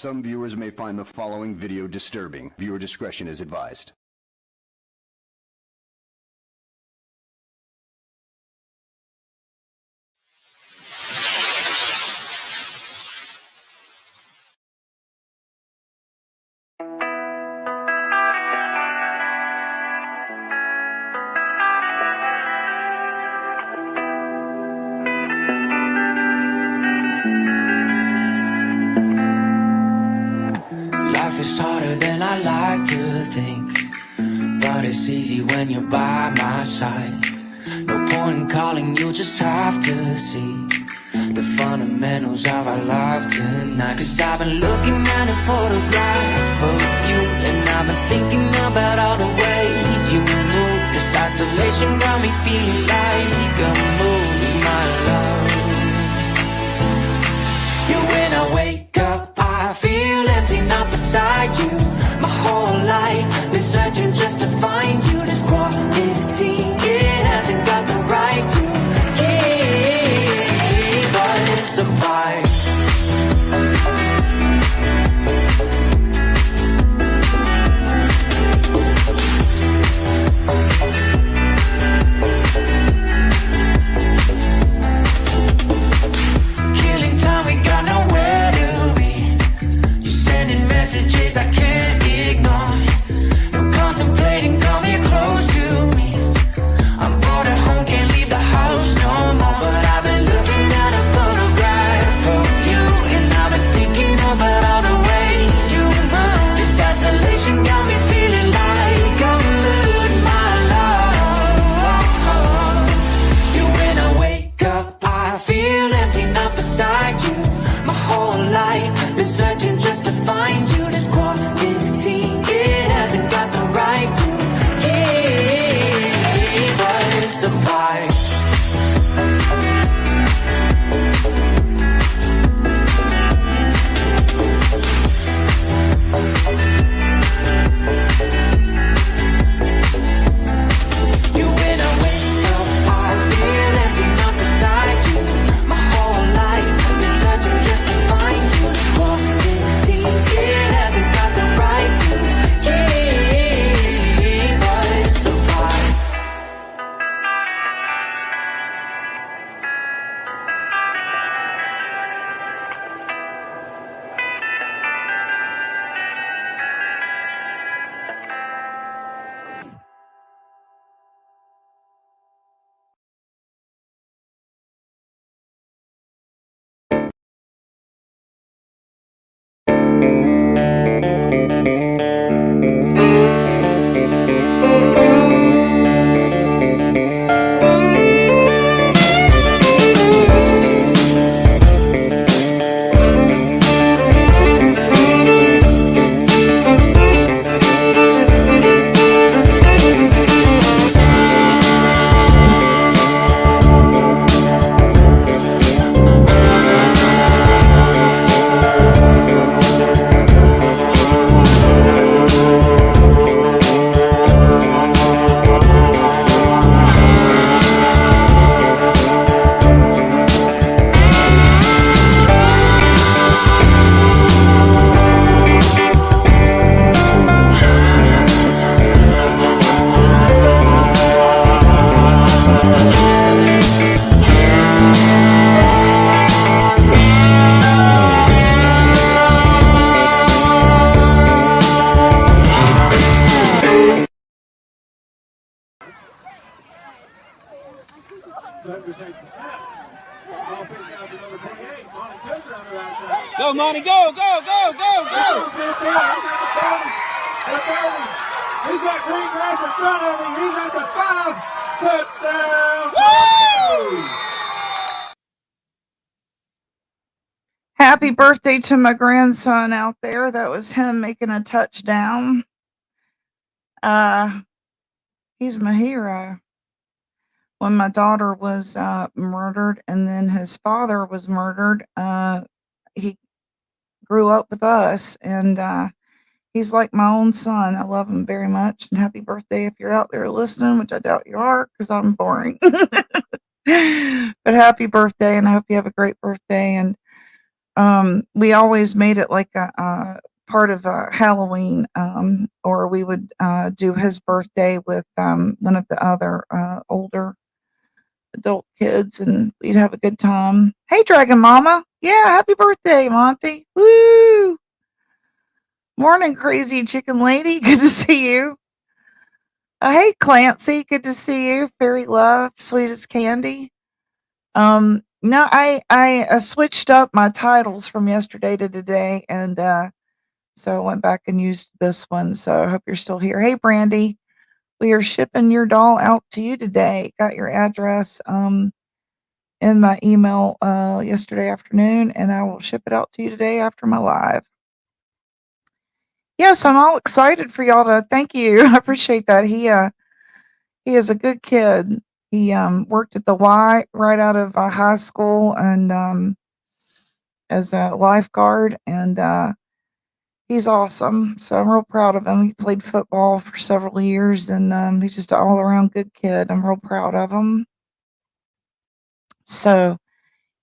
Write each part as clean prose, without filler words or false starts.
Some viewers may find the following video disturbing. Viewer discretion is advised. Life is harder than I like to think, but it's easy when you're by my side. No point in calling, you just have to see the fundamentals of our life tonight. Cause I've been looking at a photograph of you, and I've been thinking about all the ways you move. This isolation got me feeling like I'm losing my love. Yeah, when I wake up, I feel empty, not beside you. My whole life been searching just to find you. This quarantine, it hasn't got the right to keep us apart. Killing time, we got nowhere to be. You're sending messages I can't ignore. No contemplating, come here close to me. I'm bored at home, can't leave the house no more. But I've been looking at a photograph of you, and I've been thinking about all the ways you move. This isolation got me feeling like I'm losing my love. Yeah, when I wake up, I feel empty, not beside you. My whole life been searching just to find you. This quarantine, it hasn't got the right to keep us apart. You, when I wake up, I feel empty, not beside you. My whole life been searching just to find you. This quarantine, it hasn't got the right to keep us apart. Go, Monty, go, go, go, go, go! He's got green grass in front of him. He's at the 5 touchdown. Woo! Happy birthday to my grandson out there. That was him making a touchdown. He's my hero. When my daughter was murdered and then his father was murdered, he grew up with us, and he's like my own son. I love him very much. And happy birthday if you're out there listening, which I doubt you are because I'm boring. But happy birthday, and I hope you have a great birthday. And we always made it like a part of Halloween, or we would do his birthday with one of the other older adult kids, and we'd have a good time. Hey, Dragon Mama. Yeah, happy birthday, Monty. Woo! Morning, crazy chicken lady. Good to see you. Hey, Clancy. Good to see you. Fairy love, sweet as candy. No, I switched up my titles from yesterday to today, and so I went back and used this one. So I hope you're still here. Hey, Brandy, we are shipping your doll out to you today. Got your address in my email yesterday afternoon, and I will ship it out to you today after my live. Yes, I'm all excited for y'all to thank you. I appreciate that. He is a good kid. He worked at the Y right out of high school and as a lifeguard, and he's awesome. So I'm real proud of him. He played football for several years, and he's just an all around good kid. I'm real proud of him. So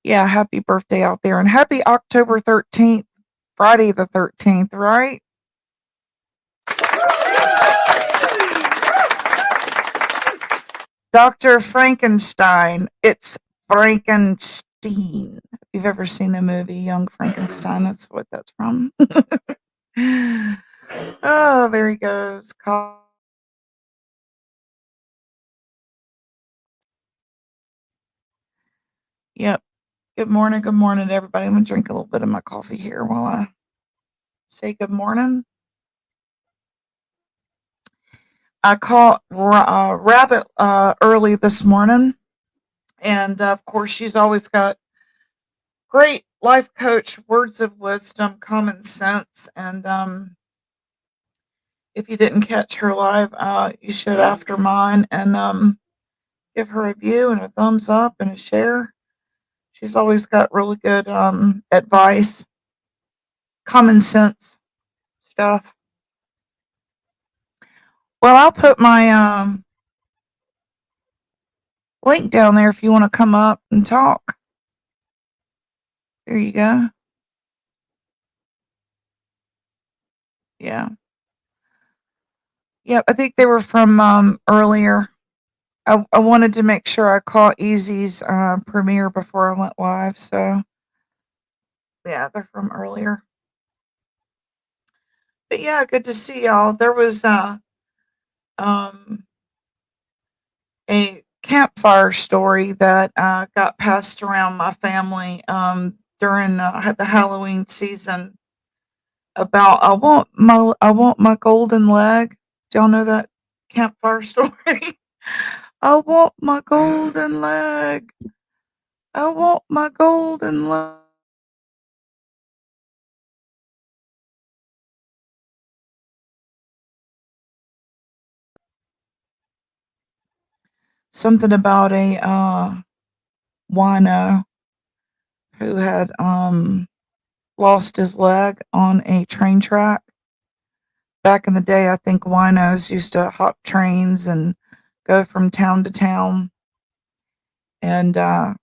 yeah, happy birthday out there, and happy October 13th, Friday the 13th, right? Dr. Frankenstein. It's Frankenstein. If you've ever seen the movie Young Frankenstein, that's what that's from. Oh, there he goes. Yep. Good morning, everybody. I'm gonna drink a little bit of my coffee here while I say good morning. I caught Rabbit early this morning, and of course, she's always got great life coach words of wisdom, common sense, and if you didn't catch her live, you should after mine, and give her a view and a thumbs up and a share. She's always got really good advice, common sense stuff. Well, I'll put my link down there if you want to come up and talk. There you go. Yeah. Yep, I think they were from earlier. I wanted to make sure I caught Easy's premiere before I went live, so yeah, they're from earlier. But yeah, good to see y'all. There was um a campfire story that got passed around my family during the Halloween season about I want my golden leg. Do y'all know that campfire story? I want my golden leg. I want my golden leg. Something about a wino who had lost his leg on a train track. Back in the day, I think winos used to hop trains and go from town to town. And the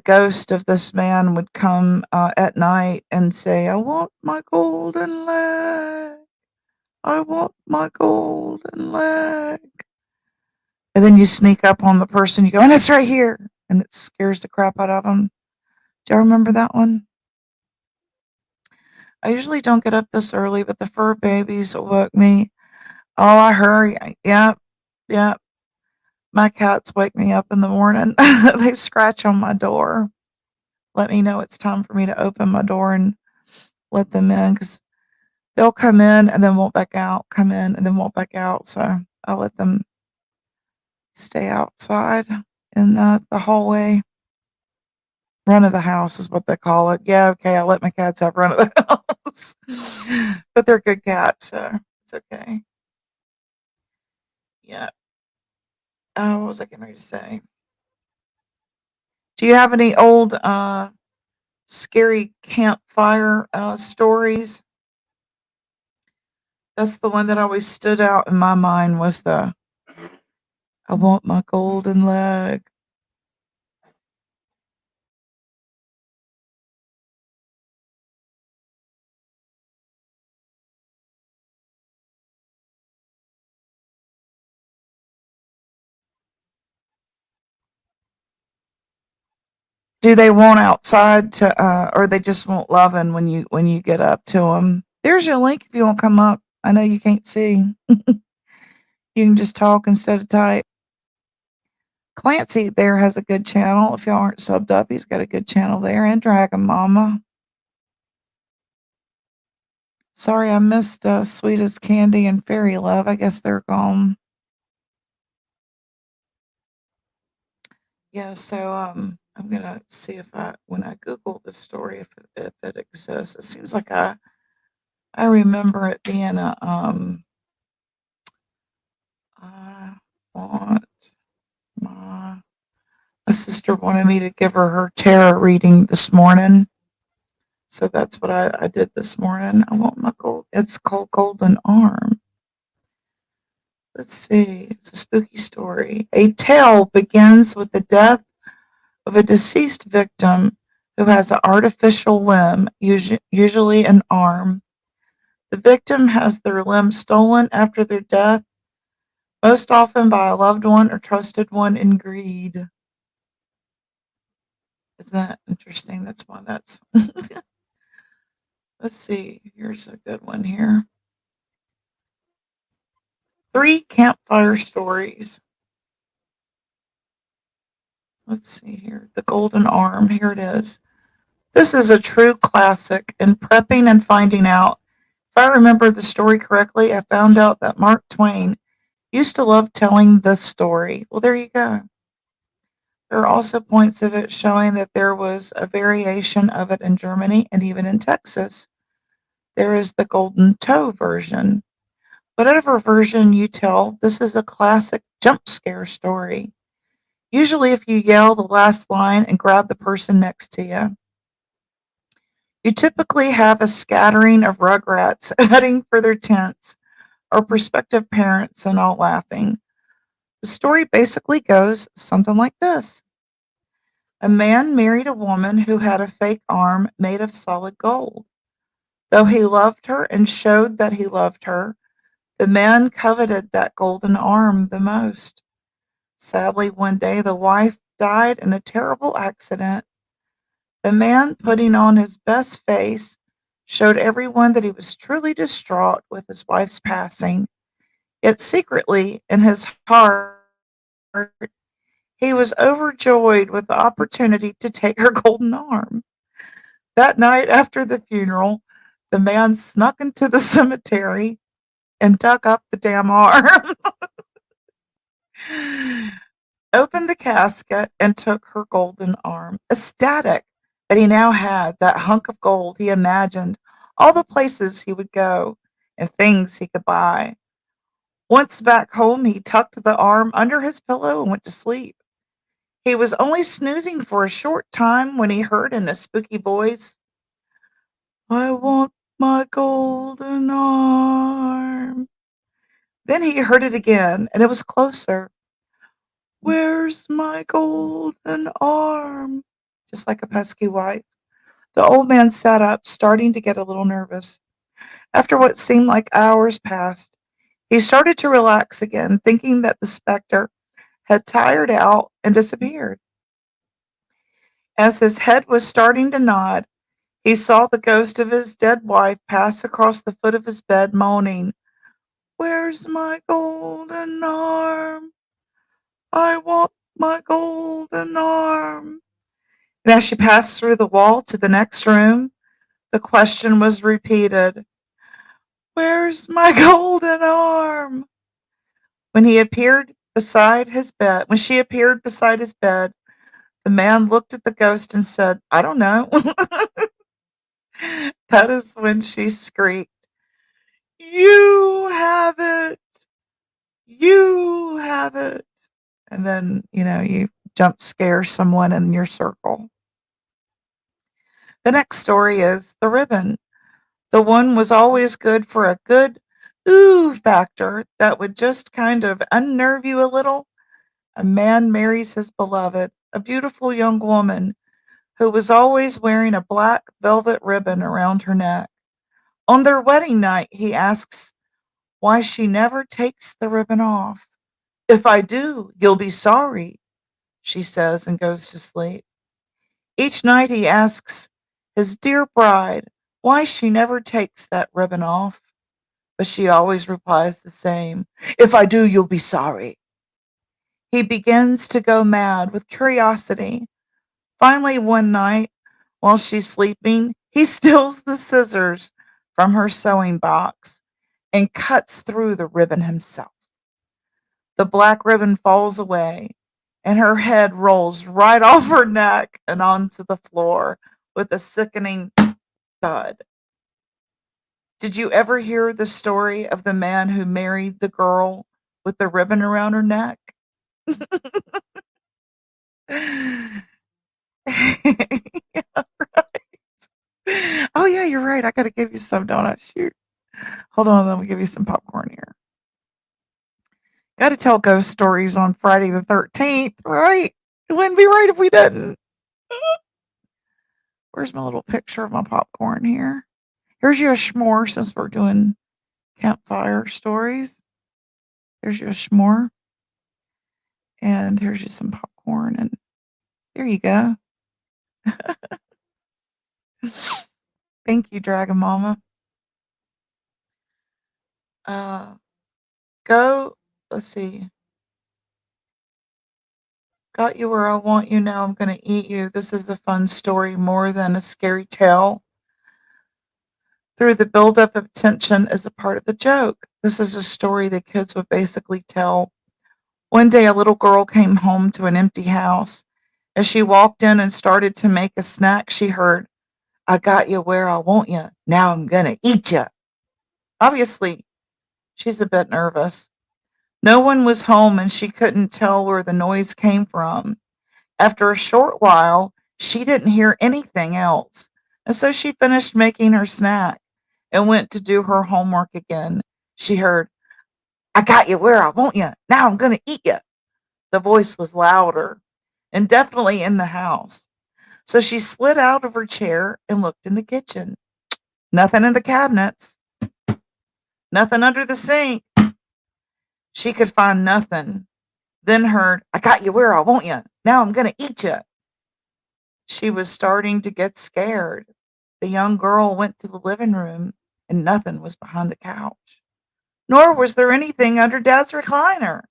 ghost of this man would come at night and say, I want my golden leg. I want my golden leg. And then you sneak up on the person, you go, and it's right here. And it scares the crap out of them. Do you remember that one? I usually don't get up this early, but the fur babies woke me. Oh, I hurry. Yep, yep. My cats wake me up in the morning. They scratch on my door, let me know it's time for me to open my door and let them in because they'll come in and then won't back out, come in and then won't back out. So I let them stay outside in the hallway. Run of the house is what they call it. Yeah, okay, I let my cats have run of the house. But they're good cats, so it's okay. Yeah. What was I getting ready to say? Do you have any old scary campfire stories? That's the one that always stood out in my mind was the I want my golden leg. Do they want outside to, or they just want loving when you get up to them? There's your link if you want to come up. I know you can't see. You can just talk instead of type. Clancy there has a good channel. If y'all aren't subbed up, he's got a good channel there. And Dragon Mama. Sorry, I missed Sweetest Candy and Fairy Love. I guess they're gone. Yeah, so I'm gonna see if when I Google the story if it exists. It seems like I remember it being I want my sister wanted me to give her tarot reading this morning. So that's what I did this morning. I want my gold. It's called Golden Arm. Let's see. It's a spooky story. A tale begins with the death of a deceased victim who has an artificial limb, usually an arm. The victim has their limb stolen after their death, most often by a loved one or trusted one in greed. Isn't that interesting? That's why that's. Let's see. Here's a good one here. 3 campfire stories. Let's see here. The Golden Arm. Here it is. This is a true classic. In prepping and finding out, if I remember the story correctly, I found out that Mark Twain used to love telling this story. Well, there you go. There are also points of it showing that there was a variation of it in Germany and even in Texas. There is the Golden Toe version. Whatever version you tell, this is a classic jump scare story. Usually, if you yell the last line and grab the person next to you, you typically have a scattering of rugrats heading for their tents or prospective parents and all laughing. The story basically goes something like this. A man married a woman who had a fake arm made of solid gold. Though he loved her and showed that he loved her, the man coveted that golden arm the most. Sadly, one day the wife died in a terrible accident. The man, putting on his best face, showed everyone that he was truly distraught with his wife's passing. Yet secretly, in his heart, he was overjoyed with the opportunity to take her golden arm. That night after the funeral, the man snuck into the cemetery and dug up the damn arm, opened the casket, and took her golden arm. Ecstatic that he now had that hunk of gold, he imagined all the places he would go and things he could buy. Once back home, he tucked the arm under his pillow and went to sleep. He was only snoozing for a short time when he heard in a spooky voice, "I want my golden arm." Then he heard it again, and it was closer. "Where's my golden arm?" Just like a pesky wife. The old man sat up, starting to get a little nervous. After what seemed like hours passed, he started to relax again, thinking that the specter had tired out and disappeared. As his head was starting to nod, he saw the ghost of his dead wife pass across the foot of his bed, moaning, "Where's my golden arm? I want my golden arm." And as she passed through the wall to the next room, the question was repeated, "Where's my golden arm?" When he appeared beside his bed, when she appeared beside his bed, the man looked at the ghost and said, "I don't know." That is when she shrieked, "You have it! You have it!" And then, you jump scare someone in your circle. The next story is The Ribbon. The one was always good for a good ooh factor that would just kind of unnerve you a little. A man marries his beloved, a beautiful young woman who was always wearing a black velvet ribbon around her neck. On their wedding night, he asks why she never takes the ribbon off. "If I do, you'll be sorry," she says and goes to sleep. Each night he asks his dear bride why she never takes that ribbon off, but she always replies the same: "If I do, you'll be sorry." He begins to go mad with curiosity. Finally, one night, while she's sleeping, he steals the scissors from her sewing box and cuts through the ribbon himself. The black ribbon falls away, and her head rolls right off her neck and onto the floor with a sickening thud. Did you ever hear the story of the man who married the girl with the ribbon around her neck? Yeah, right. Oh, yeah, you're right. I got to give you some, don't I? Shoot. Hold on, let me give you some popcorn here. Got to tell ghost stories on Friday the 13th, right? It wouldn't be right if we didn't. Where's my little picture of my popcorn here? Here's your s'more since we're doing campfire stories. Here's your s'more. And here's you some popcorn. And there you go. Thank you, Dragon Mama. Let's see. Got you where I want you, now I'm gonna eat you. This is a fun story more than a scary tale. Through the buildup of tension as a part of the joke. This is a story the kids would basically tell. One day, a little girl came home to an empty house. As she walked in and started to make a snack, she heard, "I got you where I want you. Now I'm gonna eat you." Obviously, she's a bit nervous. No one was home and she couldn't tell where the noise came from. After a short while, she didn't hear anything else, and so she finished making her snack and went to do her homework again. She heard, "I got you where I want you. Now I'm gonna eat you." The voice was louder and definitely in the house. So she slid out of her chair and looked in the kitchen. Nothing in the cabinets, nothing under the sink. She could find nothing. Then heard, "I got you where I want you. Now I'm gonna eat you." She was starting to get scared. The young girl went to the living room and nothing was behind the couch, nor was there anything under Dad's recliner.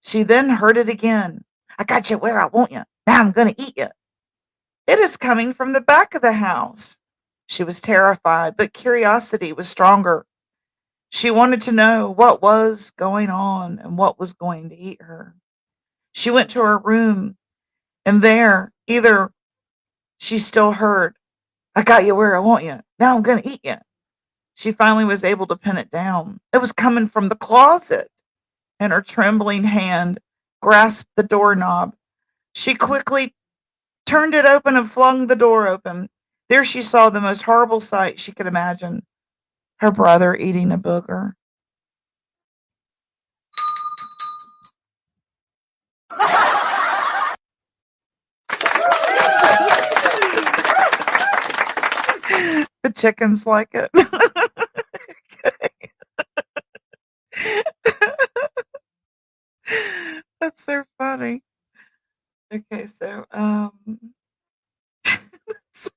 She then heard it again. "I got you where I want you. Now I'm gonna eat you." It is coming from the back of the house. She was terrified, but curiosity was stronger. She wanted to know what was going on and what was going to eat her. She went to her room, and there, either she still heard, "I got you where I want you. Now I'm going to eat you." She finally was able to pin it down. It was coming from the closet, and her trembling hand grasped the doorknob. She quickly turned it open and flung the door open. There she saw the most horrible sight she could imagine: her brother eating a booger. The chickens like it. That's so funny. Okay, so so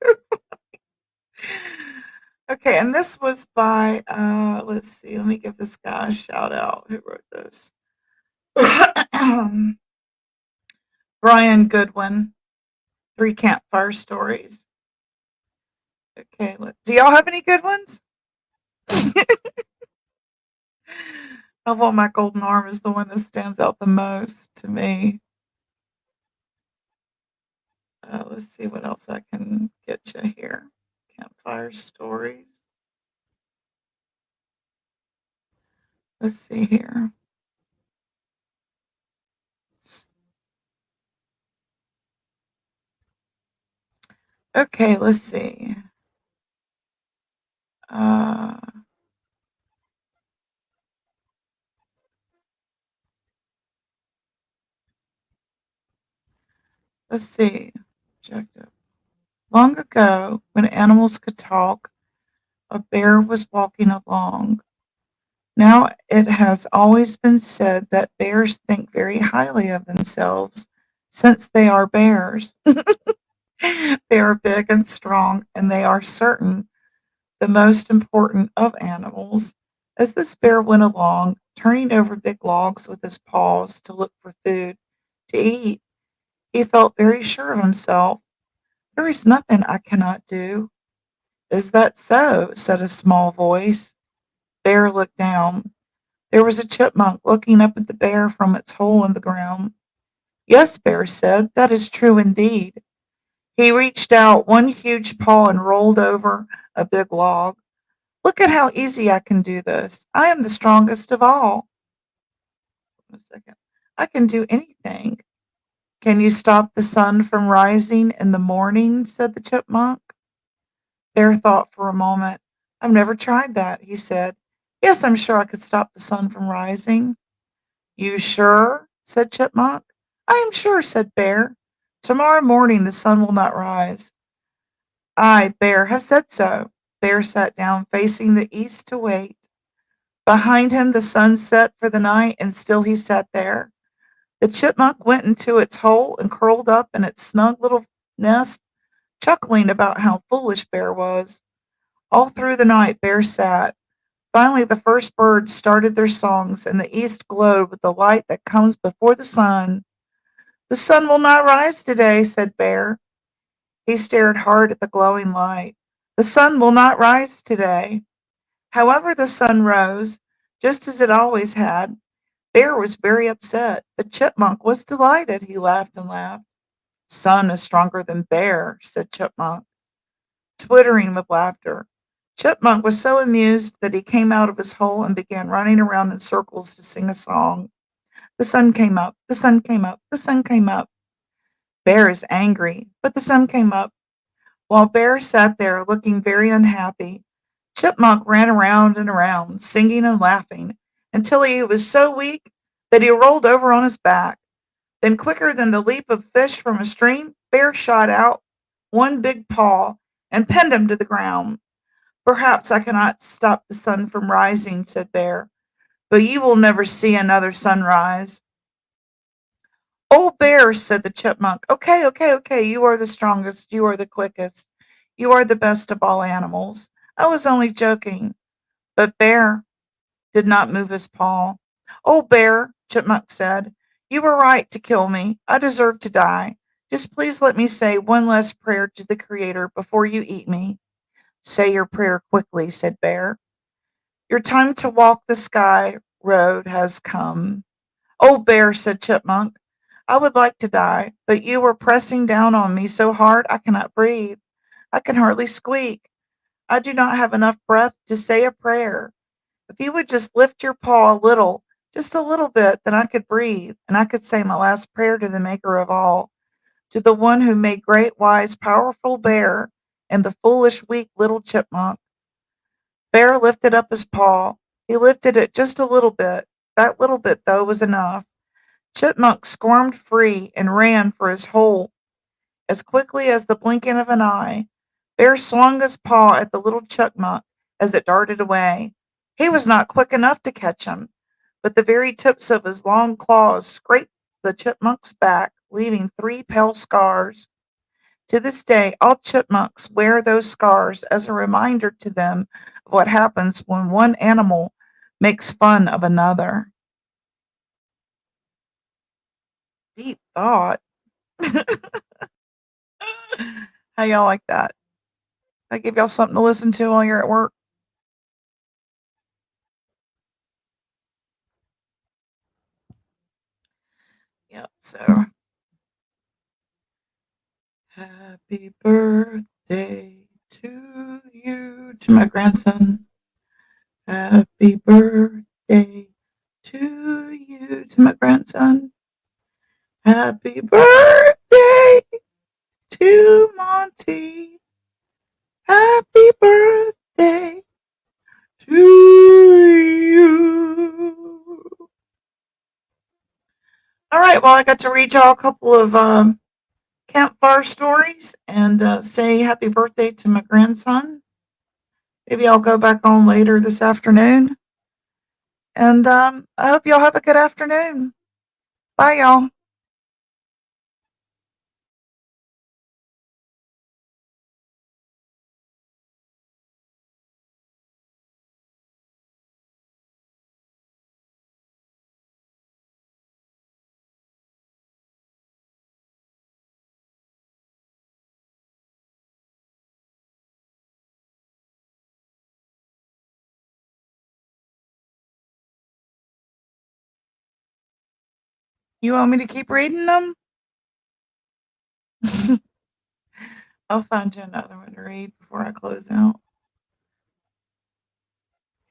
okay, and this was by let's see, let me give this guy a shout out who wrote this. Brian Goodwin, 3 Campfire Stories. Okay, do y'all have any good ones? I want my golden arm is the one that stands out the most to me. Let's see what else I can get you here. Campfire Stories. Let's see here. Okay, let's see. Uh, let's see. Objective. Long ago, when animals could talk, a bear was walking along. Now it has always been said that bears think very highly of themselves since they are bears. are big and strong, and they are certain the most important of animals. As this bear went along, turning over big logs with his paws to look for food to eat, he felt very sure of himself. There is nothing I cannot do. Is that so? Said a small voice. Bear looked down. There was a chipmunk looking up at the bear from its hole in the ground. Yes, Bear said, that is true indeed. He reached out one huge paw and rolled over a big log. Look at how easy I can do this. I am the strongest of all. A second. I can do anything. Can you stop the sun from rising in the morning? Said the chipmunk. Bear thought for a moment. I've never tried that, he said. Yes, I'm sure I could stop the sun from rising. You sure? Said Chipmunk. I am sure, said Bear. Tomorrow morning the sun will not rise. I, Bear, have said so. Bear sat down facing the east to wait. Behind him the sun set for the night, and still he sat there. The chipmunk went into its hole and curled up in its snug little nest, chuckling about how foolish Bear was. All through the night Bear sat. Finally the first birds started their songs, and the east glowed with the light that comes before the sun. The sun will not rise today, said Bear. He stared hard at the glowing light. The sun will not rise today. However, the sun rose, just as it always had. Bear was very upset, but Chipmunk was delighted. He laughed and laughed. Sun is stronger than Bear, said Chipmunk, twittering with laughter. Chipmunk was so amused that he came out of his hole and began running around in circles to sing a song. The sun came up, the sun came up, the sun came up. Bear is angry, but the sun came up. While Bear sat there looking very unhappy, Chipmunk ran around and around, singing and laughing, until he was so weak that he rolled over on his back. Then, quicker than the leap of fish from a stream, Bear shot out one big paw and pinned him to the ground. Perhaps I cannot stop the sun from rising, said Bear, but you will never see another sunrise. Oh, Bear, said the chipmunk. Okay, okay, okay. You are the strongest. You are the quickest. You are the best of all animals. I was only joking. But Bear did not move his paw. Oh, Bear, Chipmunk said, you were right to kill me. I deserve to die. Just please let me say one last prayer to the Creator before you eat me. Say your prayer quickly, said Bear. Your time to walk the sky road has come. Oh, Bear, said Chipmunk, I would like to die, but you are pressing down on me so hard I cannot breathe. I can hardly squeak. I do not have enough breath to say a prayer. If you would just lift your paw a little, just a little bit, then I could breathe, and I could say my last prayer to the Maker of all, to the one who made great, wise, powerful Bear and the foolish, weak little Chipmunk. Bear lifted up his paw. He lifted it just a little bit. That little bit, though, was enough. Chipmunk squirmed free and ran for his hole as quickly as the blinking of an eye. Bear swung his paw at the little chipmunk as it darted away. He was not quick enough to catch him, but the very tips of his long claws scraped the chipmunk's back, leaving 3 pale scars. To this day, all chipmunks wear those scars as a reminder to them of what happens when one animal makes fun of another. Deep thought. How y'all like that? I give y'all something to listen to while you're at work. Yep. So, happy birthday to you, to my grandson. Happy birthday to you, to my grandson. Happy birthday to Monty. Happy birthday to you. All right. Well, I got to read y'all a couple of campfire stories and say happy birthday to my grandson. Maybe I'll go back on later this afternoon. And I hope y'all have a good afternoon. Bye, y'all. You want me to keep reading them? I'll find you another one to read before I close out.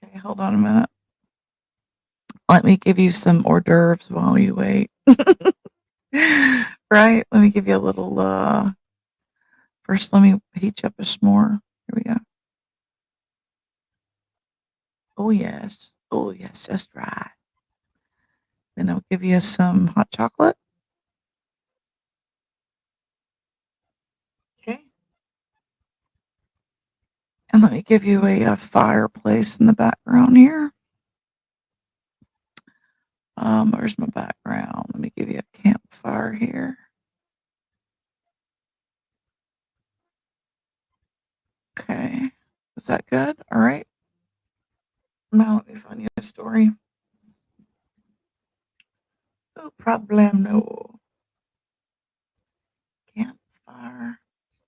Okay, hold on a minute. Let me give you some hors d'oeuvres while you wait. Right? Let me give you a little, first let me heat you up a s'more. Here we go. Oh, yes. Oh, yes, just right. Then I'll give you some hot chocolate. Okay. And let me give you a fireplace in the background here. Where's my background? Let me give you a campfire here. Okay. Is that good? All right. Now let me find you a story. No problemo. Campfire.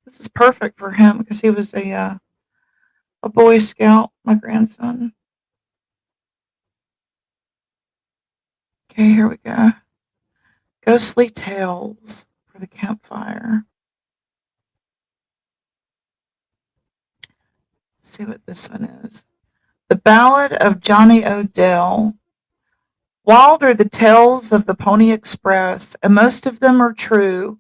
This is perfect for him because he was a Boy Scout, my grandson. Okay, here we go. Ghostly Tales for the Campfire. Let's see what this one is. The Ballad of Johnny Odell. Wild are the tales of the Pony Express, and most of them are true,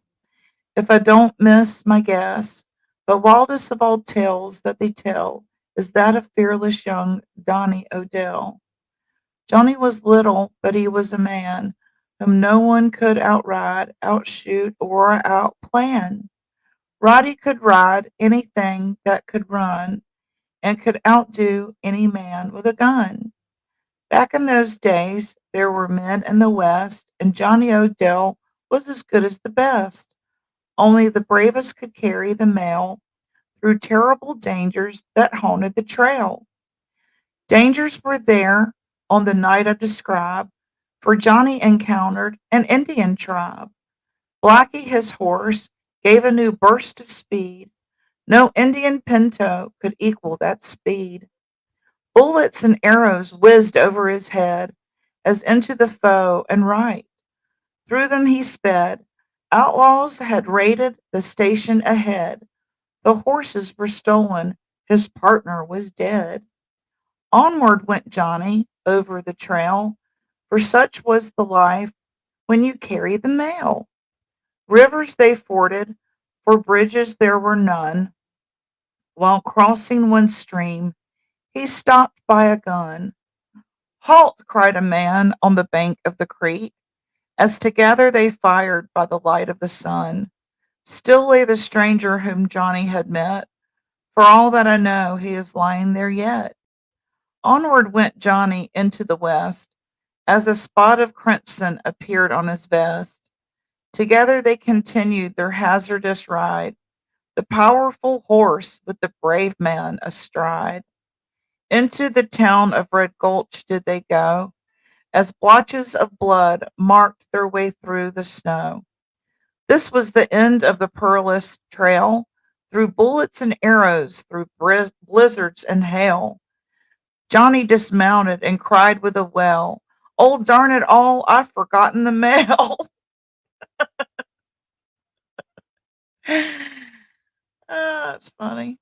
if I don't miss my guess. But wildest of all tales that they tell is that of fearless young Donnie Odell. Johnny was little, but he was a man whom no one could outride, outshoot, or outplan. Roddy could ride anything that could run and could outdo any man with a gun. Back in those days, there were men in the West, and Johnny Odell was as good as the best. Only the bravest could carry the mail through terrible dangers that haunted the trail. Dangers were there on the night I describe, for Johnny encountered an Indian tribe. Blackie, his horse, gave a new burst of speed. No Indian pinto could equal that speed. Bullets and arrows whizzed over his head as into the foe and right. Through them he sped. Outlaws had raided the station ahead. The horses were stolen. His partner was dead. Onward went Johnny over the trail, for such was the life when you carry the mail. Rivers they forded, for bridges there were none. While crossing one stream, he stopped by a gun. Halt! Cried a man on the bank of the creek, as together they fired by the light of the sun. Still lay the stranger whom Johnny had met. For all that I know, he is lying there yet. Onward went Johnny into the west, as a spot of crimson appeared on his vest. Together they continued their hazardous ride, the powerful horse with the brave man astride. Into the town of Red Gulch did they go, as blotches of blood marked their way through the snow. This was the end of the perilous trail, through bullets and arrows, through blizzards and hail. Johnny dismounted and cried with a wail, "Oh, darn it all, I've forgotten the mail." That's funny.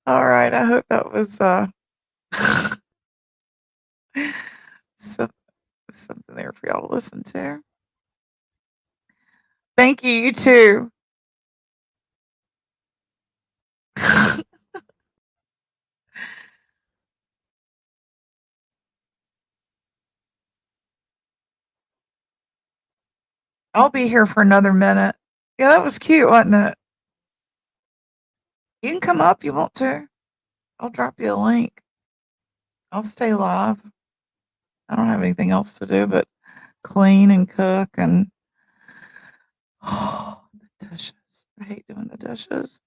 All right, I hope that was some, something there for y'all to listen to. Thank you, you too. I'll be here for another minute. Yeah, that was cute, wasn't it? You can come up if you want to. I'll drop you a link. I'll stay live. I don't have anything else to do but clean and cook and oh, the dishes. I hate doing the dishes.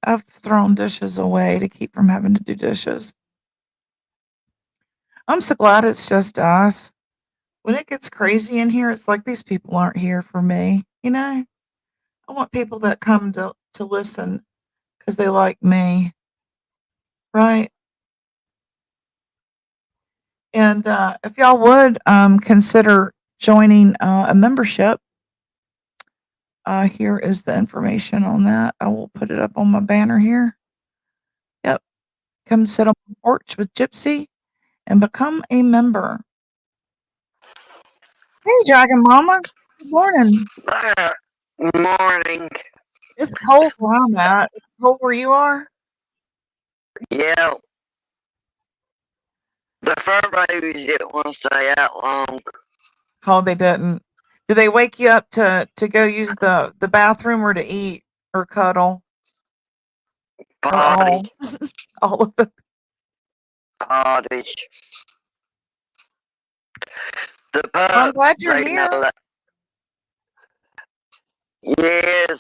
I've thrown dishes away to keep from having to do dishes. I'm so glad it's just us. When it gets crazy in here, it's like these people aren't here for me, you know? I want people that come to listen because they like me, right? And if y'all would consider joining a membership, here is the information on that. I will put it up on my banner here. Yep. Come sit on the porch with Gypsy and become a member. Hey, Dragon Mama. Good morning. Morning. It's cold where I'm at. It's cold where you are? Yeah. The fur babies didn't want to stay out long. Oh, they didn't. Do they wake you up to go use the bathroom or to eat or cuddle or Potty. all of it? Potty. The I'm pups, glad you're they know here. that. Yes,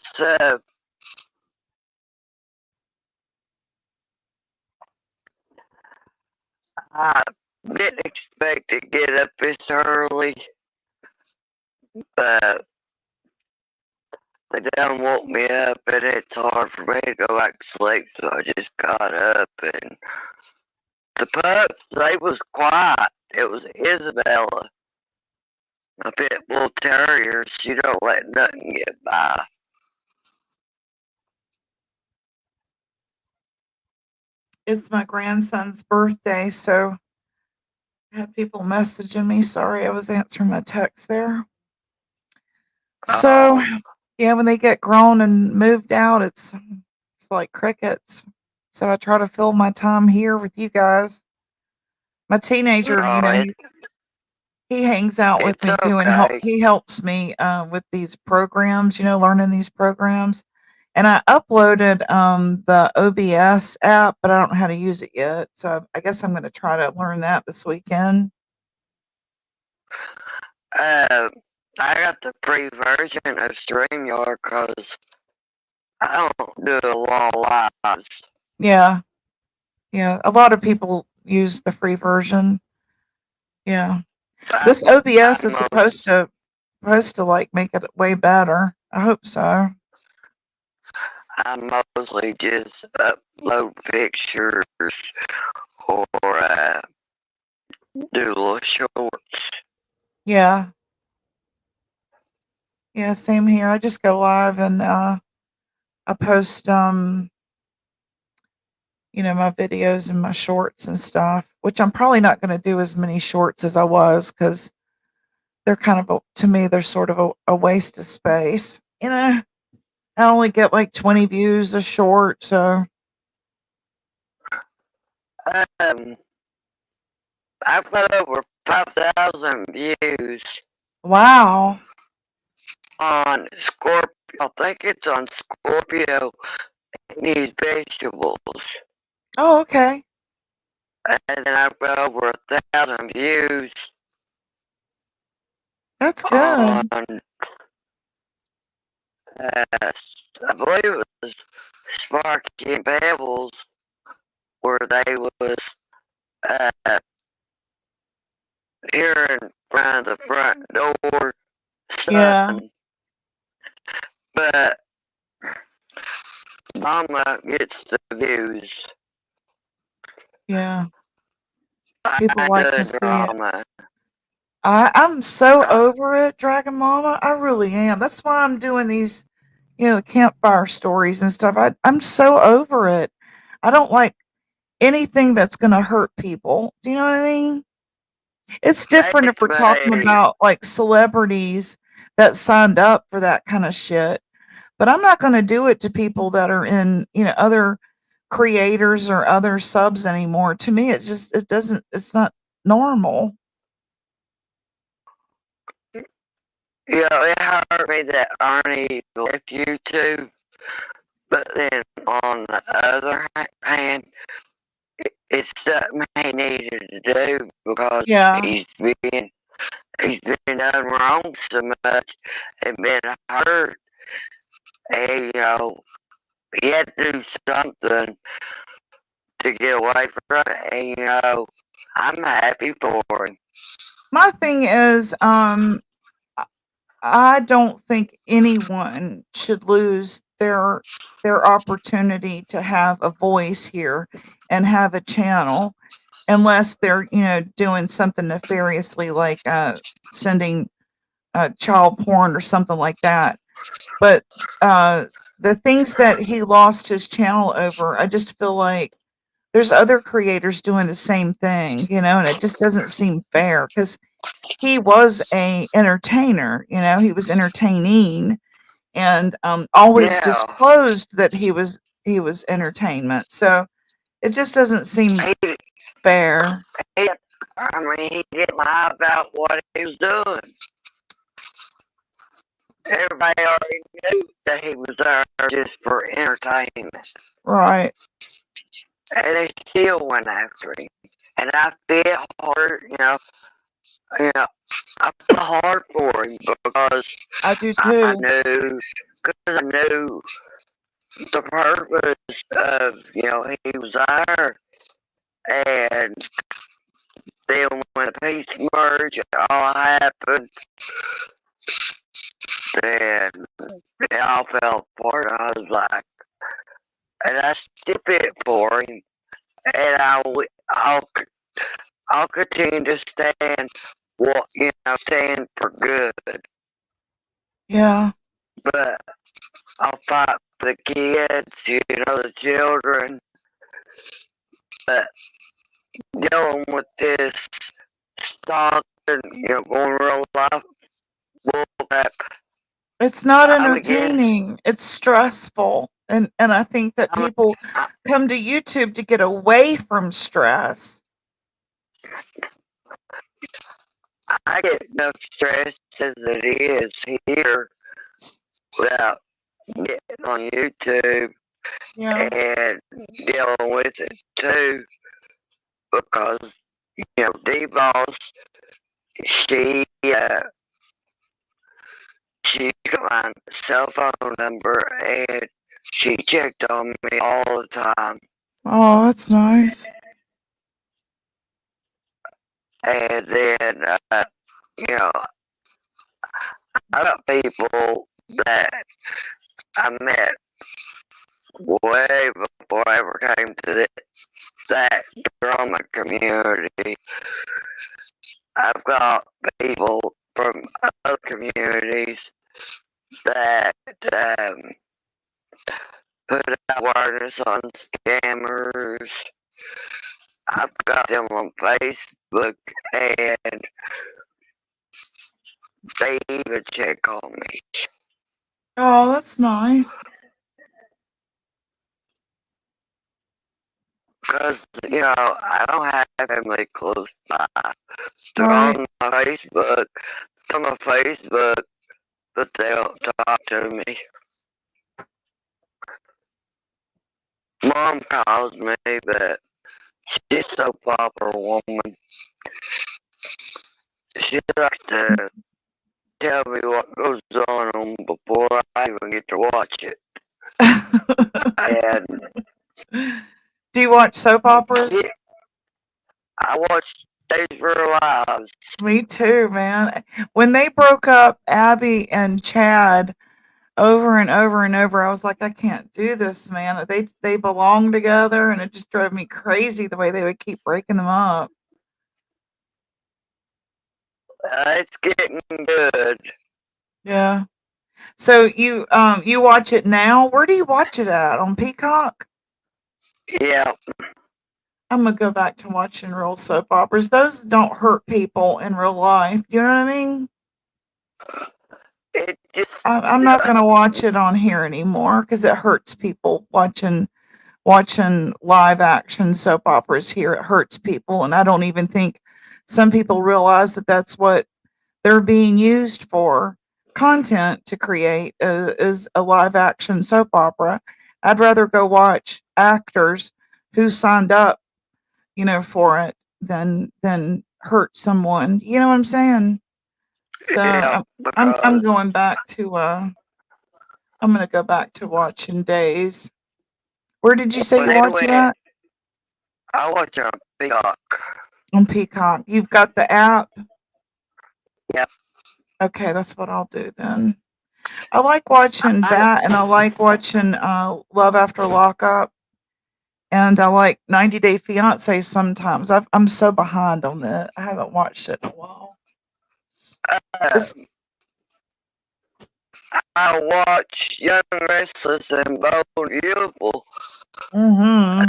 I didn't expect to get up this early, but they done woke me up and it's hard for me to go back to sleep, so I just got up and the pups, they was quiet. It was Isabella, a pit bull terrier. She don't let nothing get by. It's my grandson's birthday, so I had people messaging me. Sorry, I was answering my text there. So, yeah, when they get grown and moved out, it's like crickets. So I try to fill my time here with you guys. My teenager, Oh, he hangs out with it's me too, and okay. he helps me with these programs, learning these programs. And I uploaded the OBS app, but I don't know how to use it yet. So I guess I'm going to try to learn that this weekend. I got the free version of StreamYard because I don't do a lot of lives. Yeah. Yeah. A lot of people use the free version. Yeah. This OBS is supposed to like make it way better. I hope so. I mostly just upload pictures or do little shorts. Yeah. Yeah, same here. I just go live and I post my videos and my shorts and stuff, which I'm probably not going to do as many shorts as I was because they're kind of to me they're sort of a waste of space. I only get like 20 views a short, so I've got over 5,000 views wow. on Scorpio. I think it's on Scorpio and these vegetables. Oh, okay. And then I've got over 1,000 views That's on, good. I believe it was Sparky and Pebbles, where they was uh, here in front of the front door. Yeah. But Mama gets the views. Yeah. People I like do to see it. drama. I'm so over it, Dragon Mama. I really am. That's why I'm doing these, campfire stories and stuff. I'm so over it. I don't like anything that's going to hurt people. Do you know what I mean? It's different if we're talking about like celebrities that signed up for that kind of shit. But I'm not going to do it to people that are in, other creators or other subs anymore. To me, it's not normal. Yeah, it hurt me that Arnie left YouTube. But then on the other hand, it's something he needed to do because Yeah. he's been done wrong so much and been hurt. And, he had to do something to get away from it. And, I'm happy for him. My thing is, I don't think anyone should lose their opportunity to have a voice here and have a channel. unless they're, doing something nefariously like sending child porn or something like that. But the things that he lost his channel over, I just feel like there's other creators doing the same thing, and it just doesn't seem fair because he was a entertainer, he was entertaining and always Yeah, disclosed that he was entertainment. So it just doesn't seem he, fair. he, I mean, he didn't lie about what he was doing. Everybody already knew that he was there just for entertainment, Right. and they still went after him. And I feel hard, you know, I feel hard for him because I do I too. knew, because I knew the purpose of, he was there, and then when the peace merge all happened, then it all fell apart. I was like, and I still fit for him, and I'll continue to stand, stand for good, Yeah. but I'll fight for the kids, the children, but dealing with this stock and, going real life bullcrap, It's not I'm against, entertaining. It's stressful. And I think that I'm, people I, come to YouTube to get away from stress. I get enough stress as it is here without getting on YouTube Yeah. and dealing with it too, because, D-Boss, she, she got my cell phone number and she checked on me all the time. Oh, that's nice. And then, you know, I got people that I met way before I ever came to that drama community. I've got people from other communities that put awareness on scammers. I've got them on Facebook and they even check on me. Oh, that's nice. Because, I don't have family close by. They're Right. on my Facebook. They're on my Facebook, but they don't talk to me. Mom calls me, but she's so proper woman. She likes to tell me what goes on before I even get to watch it. And Do you watch soap operas? I watch Days of Our Lives. Me too, man. When they broke up Abby and Chad over and over and over, I was like, I can't do this, man. They belong together, and it just drove me crazy the way they would keep breaking them up. It's getting good. Yeah. So you watch it now? Where do you watch it at? On Peacock? Yeah, I'm gonna go back to watching real soap operas. Those don't hurt people in real life. You know what I mean? it just, I'm not gonna watch it on here anymore because it hurts people watching live action soap operas here. It hurts people, and I don't even think some people realize that that's what they're being used for content to create is a live action soap opera. I'd rather go watch actors who signed up, for it than hurt someone. You know what I'm saying? So yeah, I'm because, going back to I'm gonna go back to watching Days. Where did you say when you they watch it went, at? I watch on Peacock. On Peacock. You've got the app? Yep. Okay, that's what I'll do then. I like watching I, that, and I like watching Love After Lockup, and I like 90 Day Fiance sometimes. I'm so behind on that. I haven't watched it in a while. It's- I watch Young Restless and Bold and Beautiful. mhm.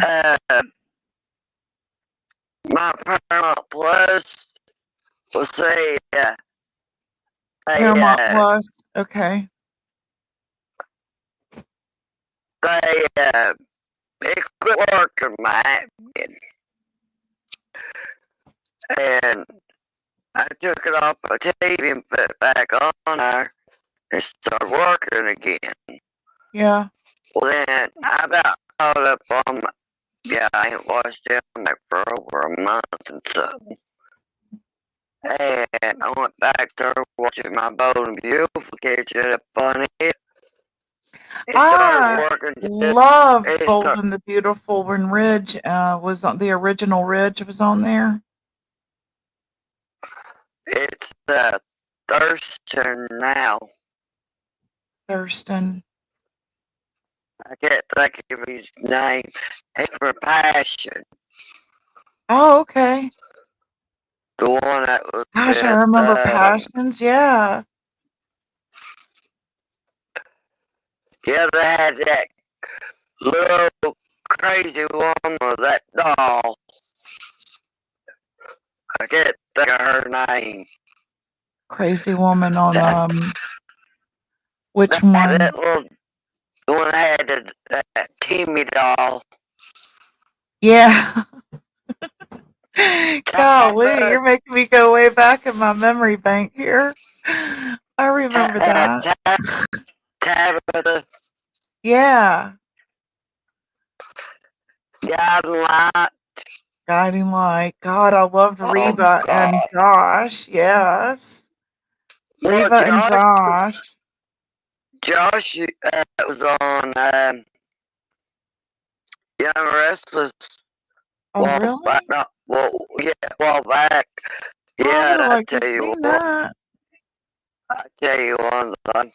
My Paramount Plus will say Paramount Plus. Okay. it quit working my admin, and I took it off my TV and put it back on there and started working again. Yeah. Well, then I about caught up on my, I ain't watched it like for over a month and something. And I went back there watching my Bold and Beautiful, catching up on it. It started I working. love Bold and the Beautiful when Ridge was on the original Ridge was on there. It's Thurston now. Thurston. I can't think of his name. It's for Passion. Oh, okay. The one that was. Gosh, I remember Passions. Yeah. Yeah, they had that little crazy woman with that doll. I can't think of her name. Crazy woman on which one? That little, the one that had that Timmy doll. Yeah. Golly, you're making me go way back in my memory bank here. I remember that. Tabitha. Yeah. Guiding Light. God, I loved Reba and Josh. Yes. Reba and Josh. Josh was on Young Restless. Oh, really? Back, a while back. Oh, Yeah, I would I like to tell you see what. that. I tell you one thing.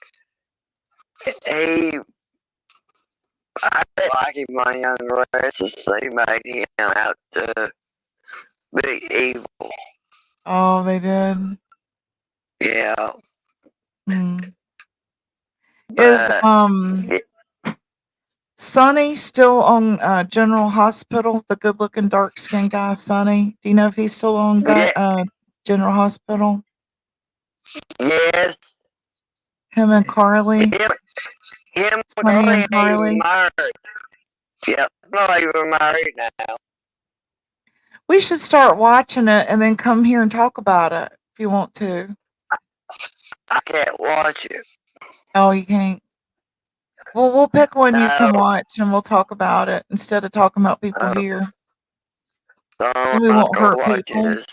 I like him on Young Restless. They made him out to be evil. Oh, they did. Yeah. Is Sonny still on General Hospital? The good-looking, dark-skinned guy, Sonny. Do you know if he's still on General Hospital? Yes. Him and Carly. Him Sonny and Carly. Married. Yep. Not even married now. We should start watching it and then come here and talk about it if you want to. I can't watch it. Oh, you can't? Well, we'll pick one you can watch and we'll talk about it instead of talking about people here. And we won't hurt people.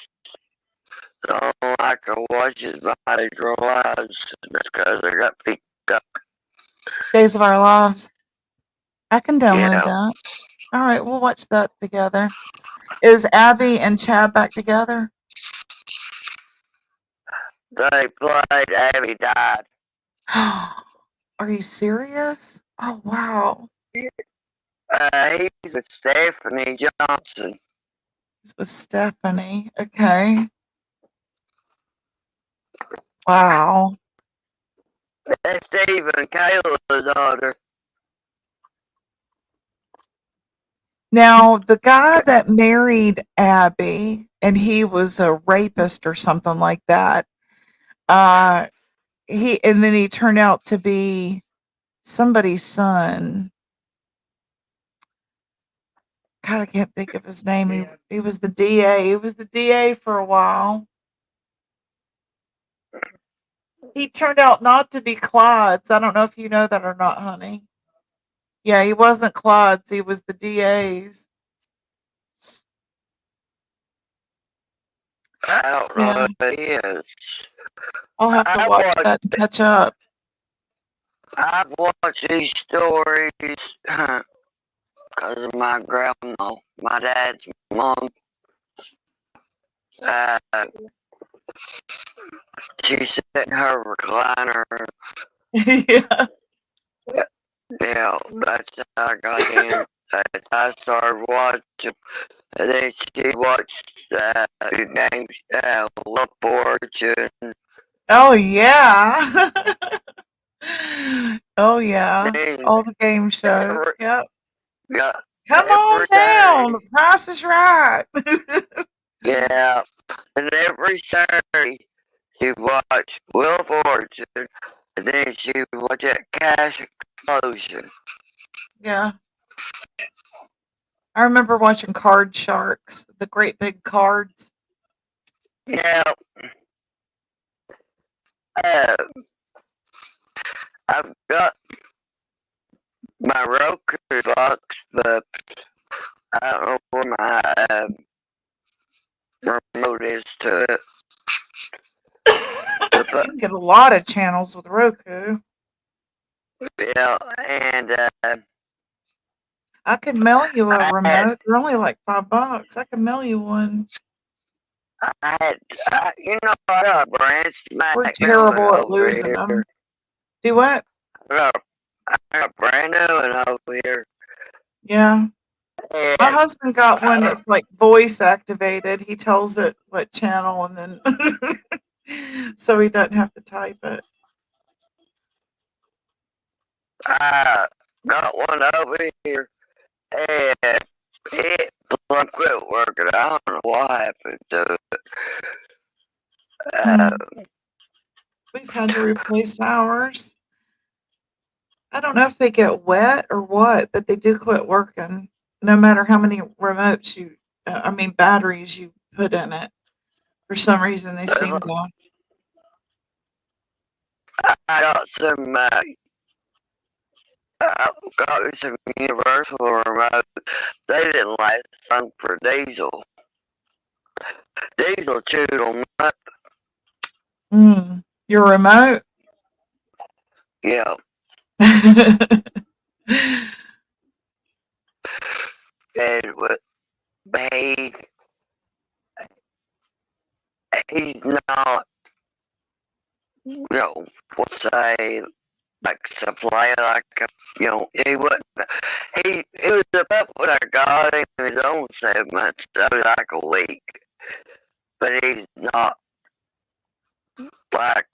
So I can watch his body grow lives because I got picked up. Days of Our Lives. I can download that. All right, we'll watch that together. Is Abby and Chad back together? They played. Abby died. Are you serious? Oh, wow. He's with Stephanie Johnson. He's with Stephanie. Okay. Wow. That's Steve and Kayla's daughter. Now, the guy that married Abby, and he was a rapist or something like that, and then he turned out to be somebody's son. God, I can't think of his name. He was the DA. He was the DA for a while. He turned out not to be Clyde's. I don't know if you know that or not, honey. Yeah, he wasn't Clyde's. He was the DA's. I don't know who he is. I'll have to watch that to catch up. I've watched these stories because of my grandma, my dad's mom. She sat in her recliner. Yeah. Yeah, that's how I got in. I started watching, and then she watched the games, Love Porch, and Oh yeah. Oh yeah. then All the game shows. every, Yep. yeah, Come on every down. The Saturday, price is right. yeah, and every Saturday she watched Will Fortune, and then she would watch that Cash Explosion. Yeah. I remember watching Card Sharks, the great big cards. Yeah, uh, I've got my Roku box, but I don't know where my remote is to it. You can get a lot of channels with Roku. Yeah, and I could mail you a I had, remote. They're only like $5. I could mail you one. I got a brand We're smack new one terrible at over losing here. them. Do what? I got a brand new one over here. Yeah. And My husband got I one don't, that's like voice activated. He tells it what channel and then so he doesn't have to type it. I got one over here, and it quit working. I don't know what happened to it. Uh, Hmm. We've had to replace ours. I don't know if they get wet or what, but they do quit working. No matter how many remotes batteries you put in it. For some reason, they seem to. I got some. I got me some Universal remotes. They didn't last long for Diesel. Diesel chewed them up. Your remote? Yeah, and with he, he's not, what's say, like supply like, he wouldn't. He was about what I got him his own 7 months. That was like a week, but he's not like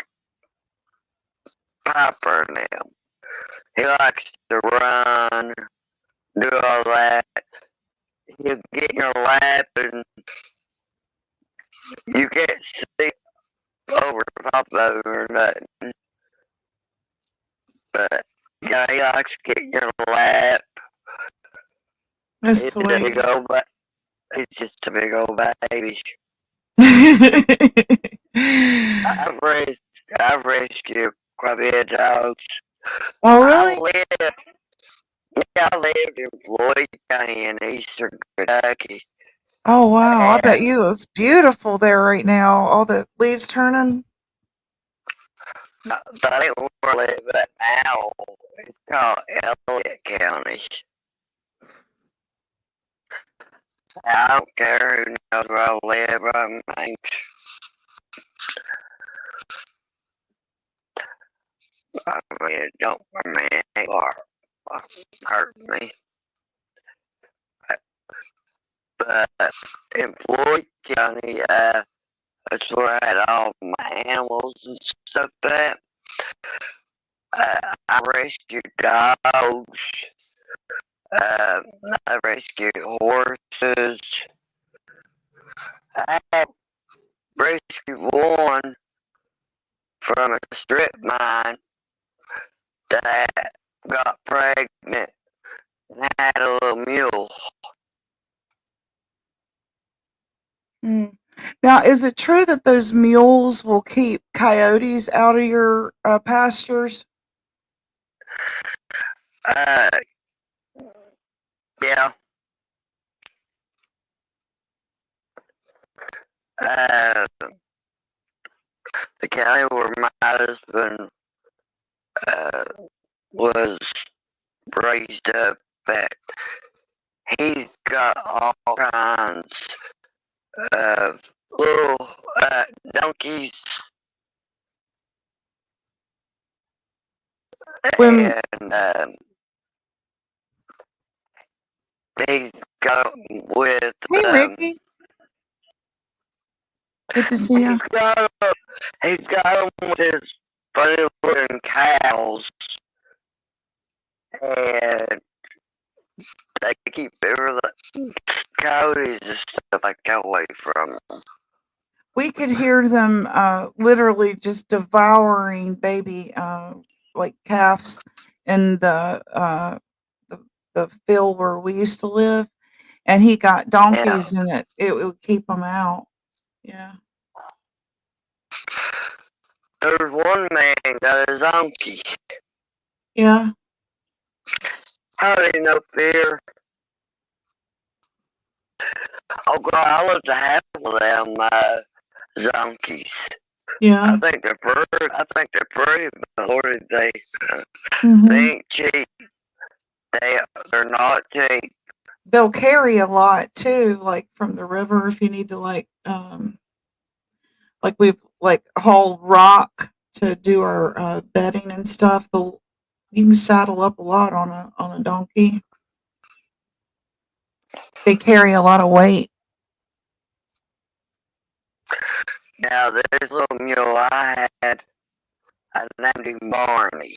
Piper now. He likes to run, do all that. He'll get in your lap and you can't see over top of him or nothing. But yeah, he likes to get in your lap. That's He's a sweet. big old, he's just a big old baby. I've raised, I've rescued quite a bit of dogs. Oh, I really? lived, yeah, I lived in Floyd County in eastern Kentucky. Oh, wow. I bet And you it's beautiful there right now. All the leaves turning. but it where I live at now, it's called Elliott County. I don't care who knows where I live. I mean, it don't or hurt me. But in Floyd County, that's where I had all my animals and stuff that. I rescued dogs. I rescued horses. I rescued one from a strip mine that got pregnant and had a little mule. Mm. Now, is it true that those mules will keep coyotes out of your pastures? Uh, yeah. Uh, the county where my husband uh, was raised up at, he's got all kinds of little donkeys When and He's got 'em with Hey, Ricky. Good to see you. he's got 'em with his funny looking cows, and they keep the coyotes and stuff like that away from them. We could hear them literally just devouring baby like calves in the field where we used to live, and he got donkeys in it. It would keep them out. Yeah. There's one man got a donkey. Yeah. How do you know fear? Oh God, I love to have one of them donkeys. Yeah. I think they're pretty, but Lord, they Hmm. ain't cheap. They're not cheap. They'll carry a lot too, like from the river if you need to like we've like haul rock to do our bedding and stuff. You can saddle up a lot on a donkey. They carry a lot of weight. Now this little mule I named him Barney.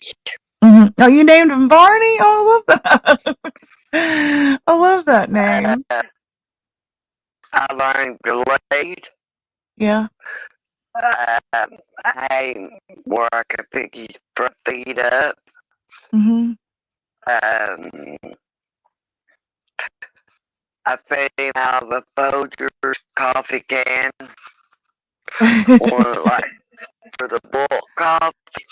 Mm-hmm. Oh, you named him Barney? Oh, I love that. I love that name. I learned Glade. Yeah. I where I could pick his front feet up. Mm-hmm. I fed him out of a Folgers coffee can. One like for the bulk coffee.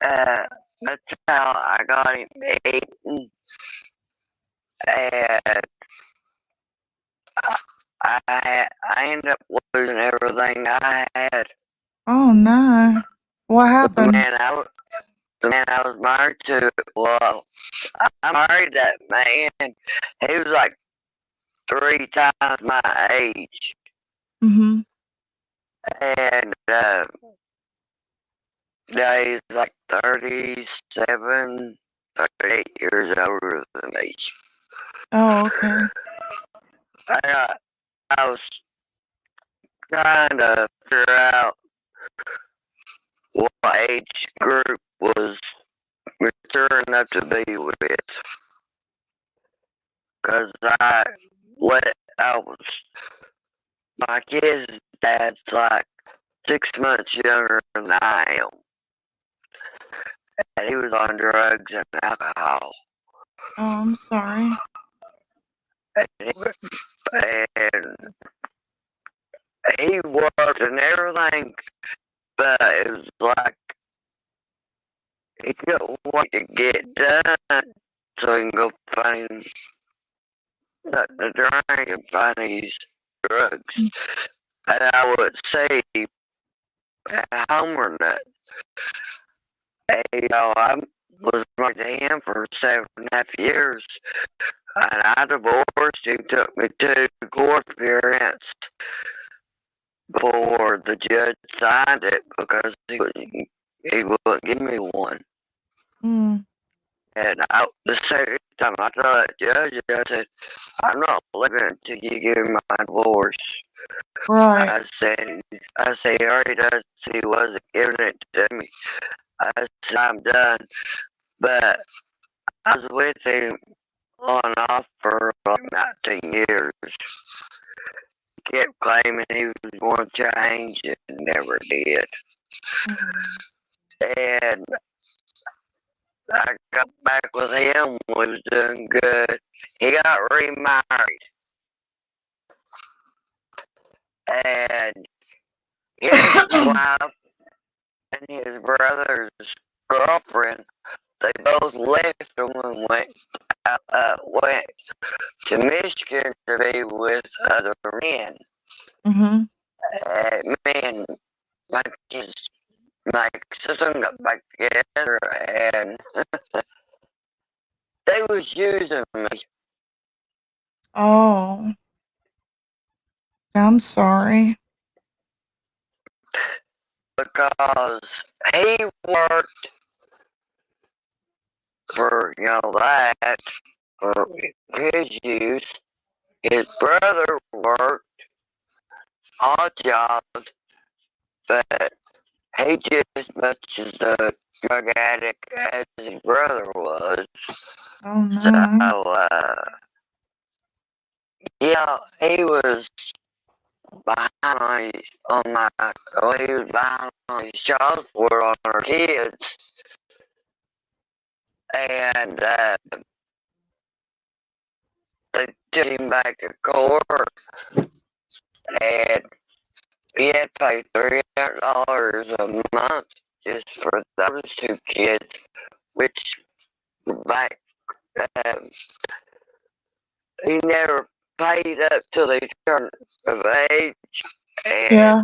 That's how I got him eaten. And I ended up losing everything I had. Oh no. What happened? The man I was married to, well, I married that man. He was like 3 times my age. Mm-hmm. And yeah, he's like 37, 38 years older than me. Oh, okay. I was trying to figure out what age group was mature enough to be with. Because I was, my kid's dad's like 6 months younger than I am. And he was on drugs and alcohol. Oh, I'm sorry. And he worked and everything, but it was like he couldn't wait to get done so he can go find the drink and find these drugs. And I would say at home or not. I was married to him for 7.5 years, and I divorced. He took me to court appearance before the judge signed it because he wouldn't give me one. Mm. And the second time I told that judge, I said, I'm not leaving until you give me my divorce. Right. I said, he already does. He wasn't giving it to me. I said, I'm done. But I was with him on and off for like 19 years. He kept claiming he was going to change and never did. And I got back with him when he was doing good. He got remarried. And his wife and his brother's girlfriend, they both left him and went to Michigan to be with other men. Mm-hmm. Men, my sister got back together and they was using me. Oh. I'm sorry. Because he worked for, that, for his use. His brother worked all jobs, but he just as much as a drug addict as his brother was. Oh no. So, yeah, he was behind he was behind on his child support on our kids, and they took him back to court, and he had to pay $300 a month just for those two kids, which back um, he never paid up till they turned of age, and Yeah.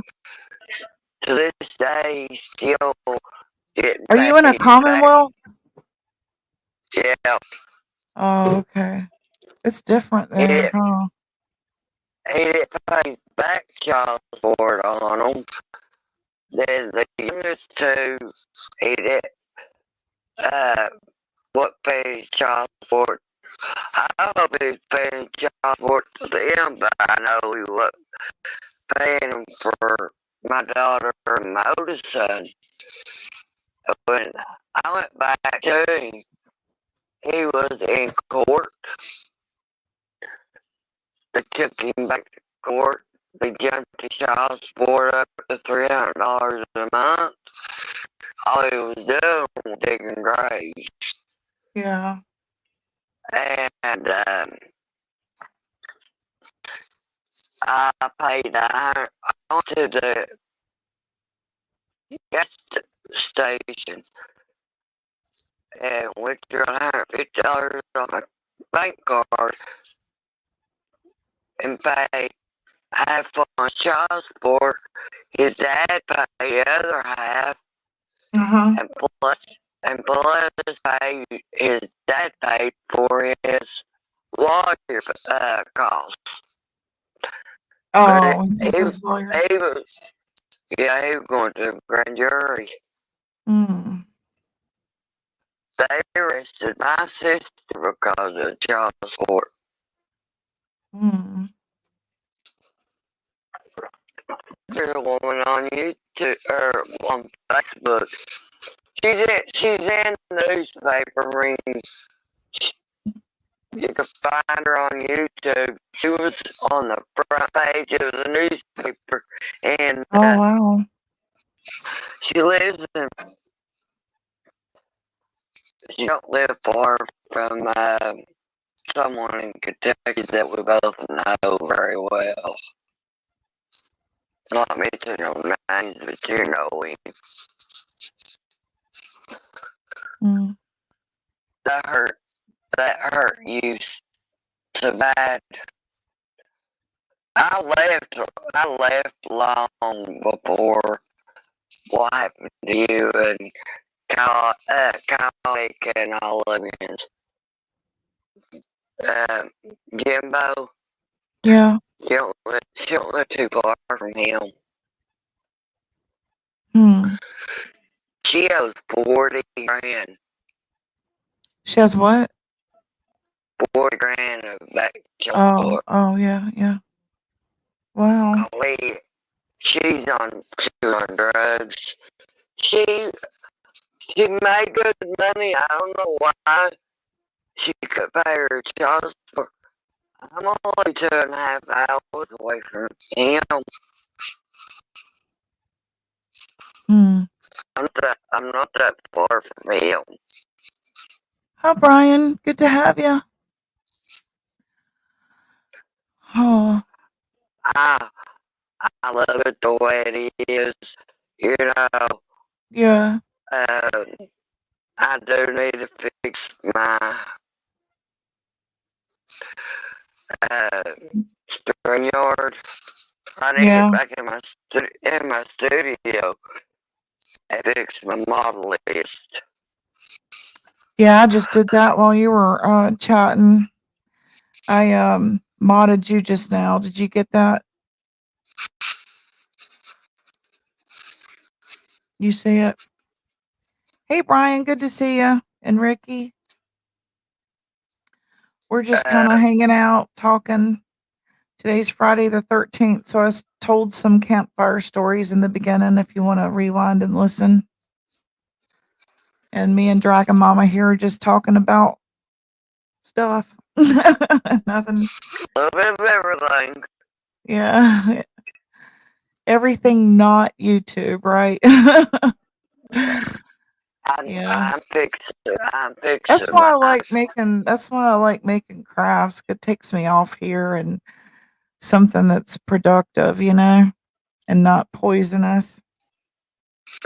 to this day he still getting Are you in a paid back. Commonwealth? Yeah, Oh, okay. It's different he there, didn't, huh? he didn't pay back child support on them. Then the youngest two, he did what paid child support. I hope he's paying child support to them, but I know he was paying them for my daughter and my oldest son. When I went back to him, he was in court. They took him back to court. They jumped his child support up to $300 a month. All he was doing was digging graves. Yeah. And I paid I went to the gas station and withdrew $150 on my bank card and paid half on child support. His dad paid the other half, Uh-huh. and plus his dad paid for his lawyer costs. Oh, He, he was lawyer. he was, yeah, he was going to the grand jury. Mm. They arrested my sister because of child support. Mm. There's a woman on YouTube or on Facebook. She's in the newspaper reading. You can find her on YouTube. She was on the front page of the newspaper, and Oh wow. she lives in. She don't live far from someone in Kentucky that we both know very well. Not me to know names, but you know him. Mm. That hurt you so bad. I left long before what happened to you and Kyle and all of Jimbo. Yeah. She don't live too far from him. Hmm. She owes 40 grand. She has what? 40 grand of back child Oh, support. oh yeah, yeah. Wow. She's on drugs. She made good money. I don't know why she could pay her child support. I'm only 2.5 hours away from him. Hmm. I'm not that far from him. Hi, Brian. Good to have you. Oh, I I love it the way it is. You know, yeah. I do need to fix my uh, string yard. I need to Yeah. get back in my studio and fix my model list. Yeah, I just did that while you were chatting. I modded you just now. Did you get that? You see it? Hey, Brian. Good to see you. And Ricky. We're just kind of hanging out, talking. Today's Friday the 13th, so I told some campfire stories in the beginning if you want to rewind and listen. And me and Dragon Mama here are just talking about stuff. Nothing. A little bit of everything. Yeah. Everything not YouTube, right? Yeah. I'm fixing. That's why I like making crafts. It takes me off here and something that's productive, and not poisonous.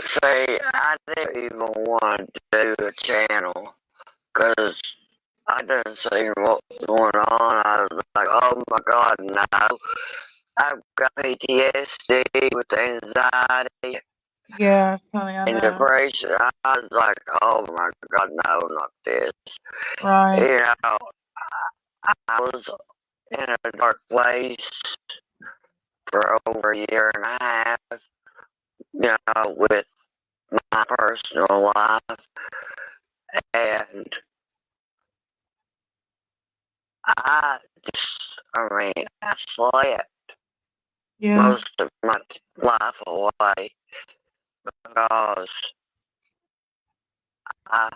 See, I didn't even want to do a channel because I didn't see what was going on. I was like, oh my god, no. I've got PTSD with anxiety Yes, honey, I and know. depression. I was like, oh my god, no, not this. Right. You know, I was in a dark place for over a year and a half, with my personal life. And I slept Yeah. most of my life away because my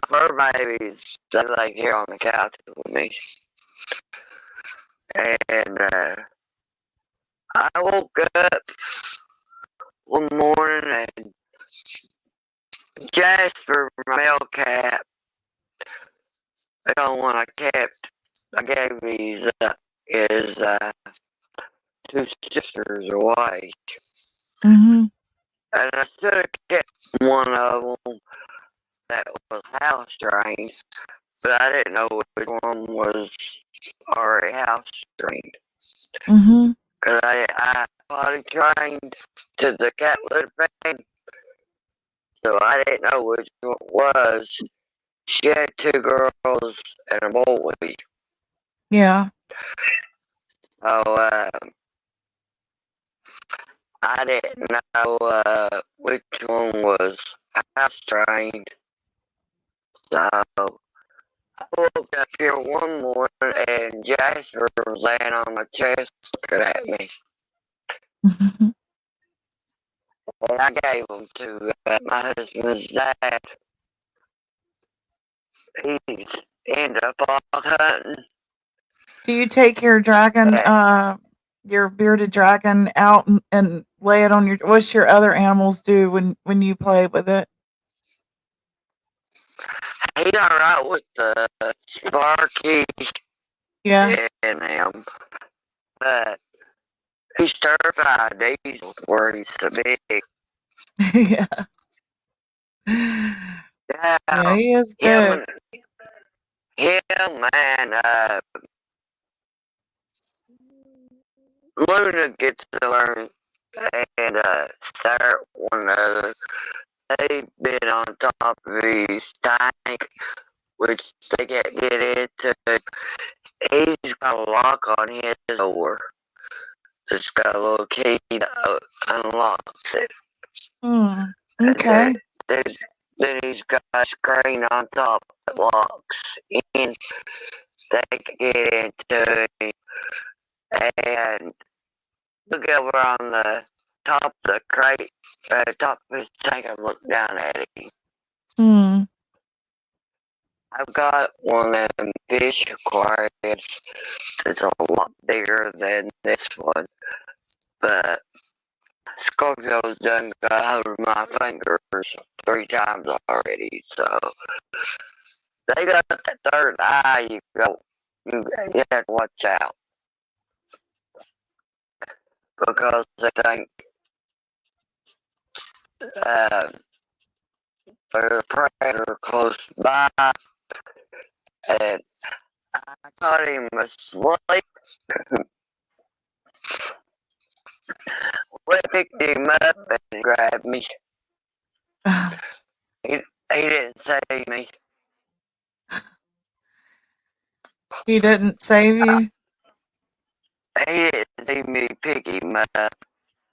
fur babies, they lay here on the couch with me. And I woke up one morning and Jasper, my male cat, the only one I kept, I gave his two sisters away. Mm-hmm. And I should have kept one of them that was house trained, but I didn't know which one was already house trained. Mm-hmm. Because I potty trained to the cat litter pan, so I didn't know which one it was. She had two girls and a boy. Yeah. So I didn't know which one was house trained. So I woke up here one morning and Jasper was laying on my chest looking at me. Mm-hmm. And I gave him to my husband's dad. He's ended up all hunting. Do you take your dragon, your bearded dragon out and lay it on what's your other animals do when you play with it? He's alright with the Sparky Yeah. and him, but he's terrified. He's worried so big. Yeah. Yeah, Yeah, he is big. him and Luna gets to learn and stare at one another. They've been on top of his tank, which they can't get into. He's got a lock on his door. It's got a little key that unlocks it. Okay. Then he's got a screen on top that locks in. They can get into him. And look over on the top of the crate, top of his tank, and look down at him. I've got one of them fish aquariums that's a lot bigger than this one, but Scorpio's done got over my fingers 3 times already, so they got that third eye. You have to watch out because they think there's a predator close by, and I caught him asleep. We picked him up and grabbed me. He didn't save me. He didn't save you? He didn't see me pick him up.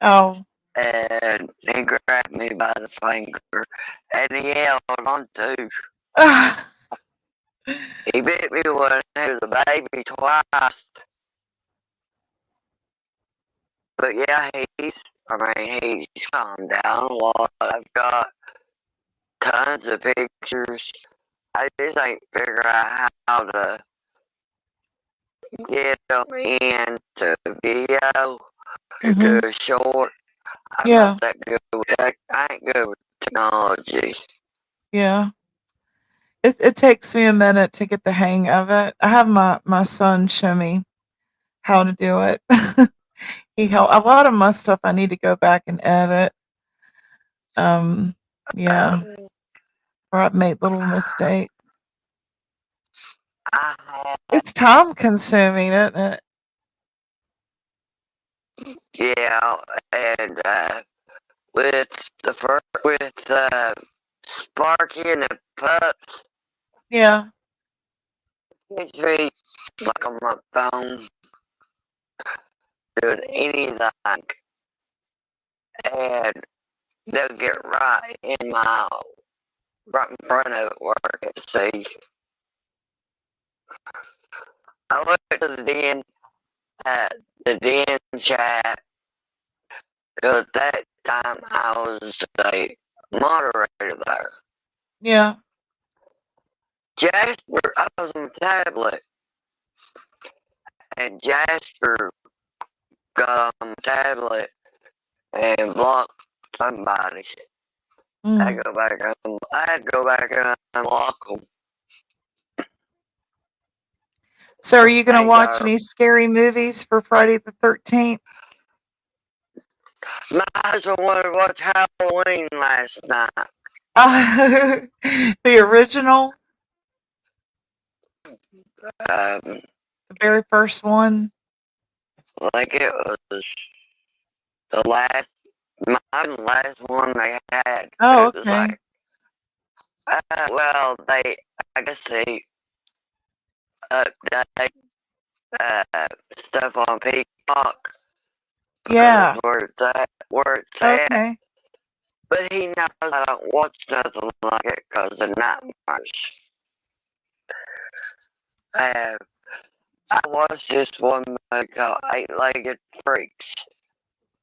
Oh. And he grabbed me by the finger, and he held on too. He bit me when he was a baby twice. But yeah, he's calmed down a lot. I've got tons of pictures. I just ain't figure out how to get them into video, Hmm. into a short. I'm Yeah. not that good with tech. I ain't good with technology. Yeah. It takes me a minute to get the hang of it. I have my son show me how to do it. He helped a lot of my stuff I need to go back and edit. Um, yeah, Um, or I've made little mistakes. I have, It's time consuming, isn't it? yeah, and with Sparky and the pups, Yeah. it's me like on my phone doing anything, and they'll get right in front of it where I can see. I went to the den chat. At that time, I was a moderator there. Yeah. Jasper, I was on the tablet, and Jasper got on the tablet and blocked somebody. I Mm. go back and I had to go back and unlock them. So are you gonna Thank watch God. any scary movies for Friday the 13th? My husband wanted to watch Halloween last night. The original, Um, the very first one. like it was the last one they had. Oh, It was okay. like, I guess they update uh, stuff on Peacock because Yeah. that's where it's at. Okay. But he knows I don't watch nothing like it because of nightmares. Uh, I watched this one movie called Eight-Legged Freaks.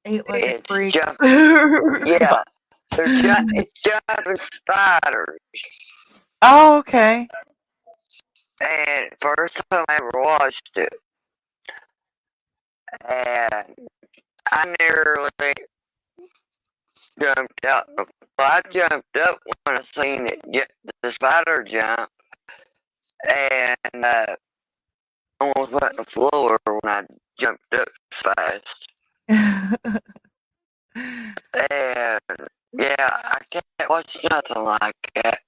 Eight-legged It's freak. jump, yeah, it's jumping spiders. Oh, okay. And first time I ever watched it, and I nearly jumped out. Well, I jumped up when I seen the spider jump, and almost went on the floor when I jumped up fast. And yeah, I can't watch nothing like that.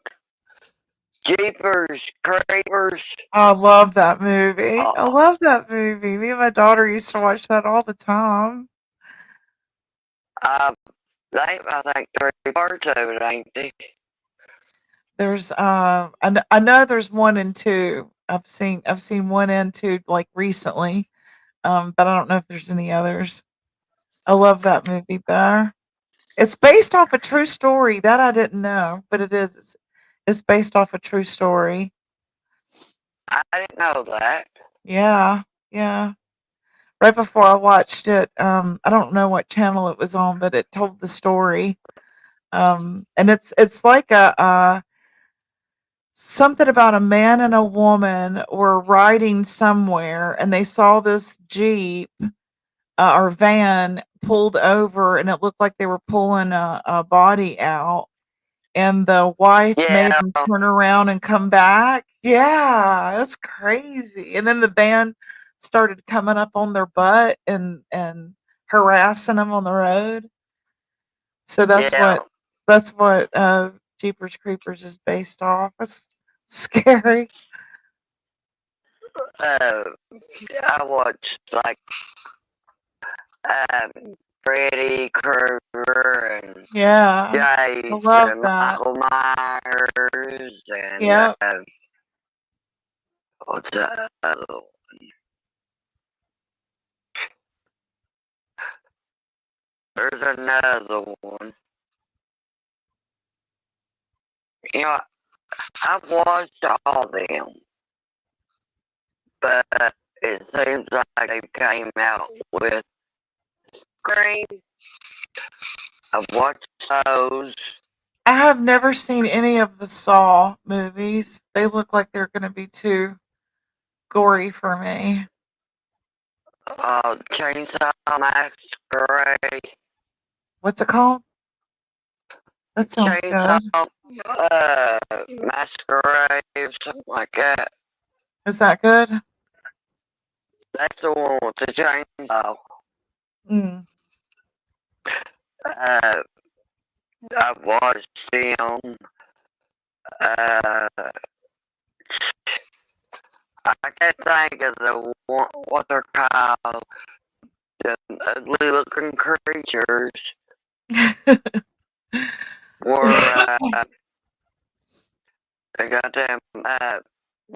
Jeepers Creepers. I love that movie. I Oh, love that movie. Me and my daughter used to watch that all the time. I, I think 3 parts of it, ain't they? There's I know there's one and two. I've seen one and two like recently. But I don't know if there's any others. I love that movie there. It's based off a true story. That I didn't know, but it is. It's based off a true story. I didn't know that. Yeah, yeah. Right before I watched it, I don't know what channel it was on, but it told the story. And it's like a something about a man and a woman were riding somewhere, and they saw this Jeep or van pulled over, and it looked like they were pulling a body out, and the wife made Yeah, them turn around and come back. Yeah, that's crazy. And then the van started coming up on their butt and harassing them on the road. So yeah. that's what Jeepers Creepers is based off. It's scary. Uh, I watched like um, Freddy Krueger and Yeah, I love Jason that. Michael Myers and Yeah. what's that other one? There's another one. You know, I've watched all them. but it seems like they came out with Scream. I've watched those. I have never seen any of the Saw movies. They look like they're going to be too gory for me. Chainsaw Masquerade. What's it called? That sounds Chainsaw good. Masquerade or something like that. Is that good? That's the one with the chainsaw. Mm. I've watched them. I can't think of what they're called. The ugly looking creatures were they got them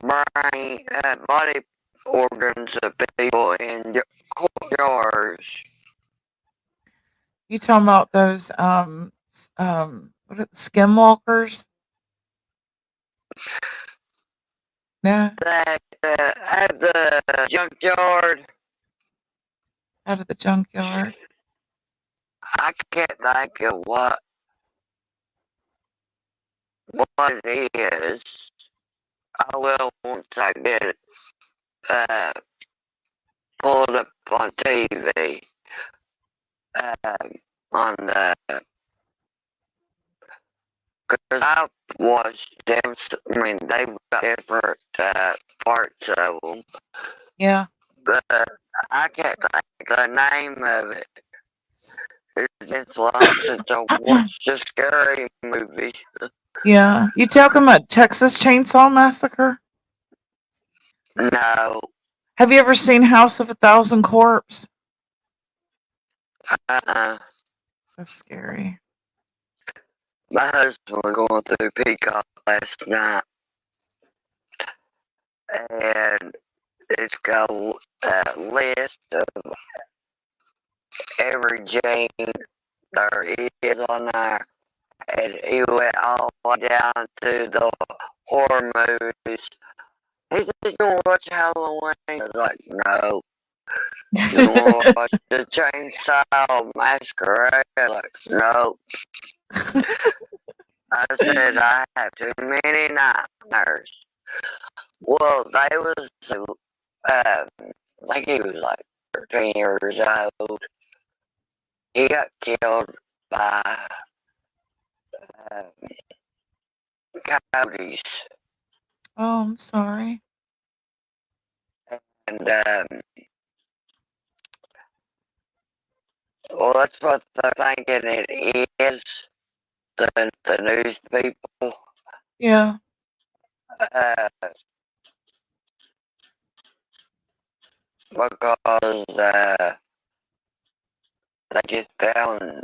brain body organs of people in jars. You talking about those what skinwalkers? No, That at the junkyard. out of the junkyard. I can't think of what it is. I will once I get it pulled up on TV. On the because I watched them. I mean, they've got different parts of them, Yeah. but I can't think of the name of it. It's been so long since I watched a scary movie. Yeah. You talking about Texas Chainsaw Massacre? No. Have you ever seen House of a Thousand Corpse? That's scary. My husband was going through Peacock last night, and it's got a list of every gene there is on there, and he went all the way down to the horror movies. He said, "You want to watch Halloween?" I was like, "No." "You want to watch the Chainsaw Masquerade?" I was like, "No." I said, "I have too many nightmares." Well, they was, I think he was like 13 years old. He got killed by coyotes. Oh, I'm sorry. And, well, that's what they're thinking it is. The news people. Yeah. Because they just found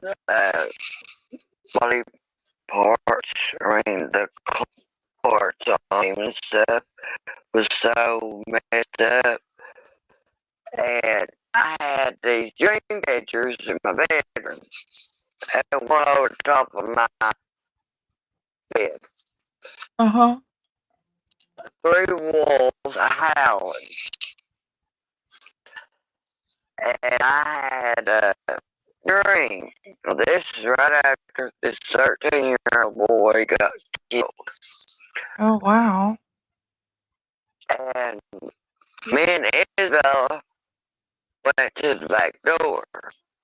body parts, I mean, the parts on him and stuff was so messed up. And I had these dream pictures in my bedroom, and one over the top of my bed. Uh-huh. 3 wolves howling. And I had a dream. This is right after this 13-year-old boy got killed. Oh, wow. And me and Isabella went to the back door.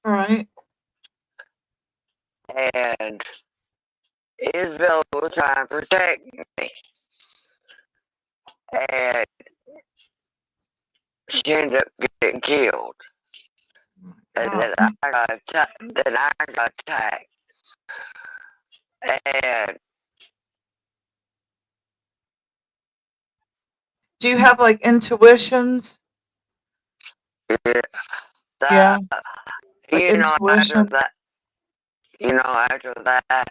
All right. And Isabella was trying to protect me. And she ended up getting killed. And then I got attacked. And Do you have like intuitions? yeah, Like you know, intuition. after that,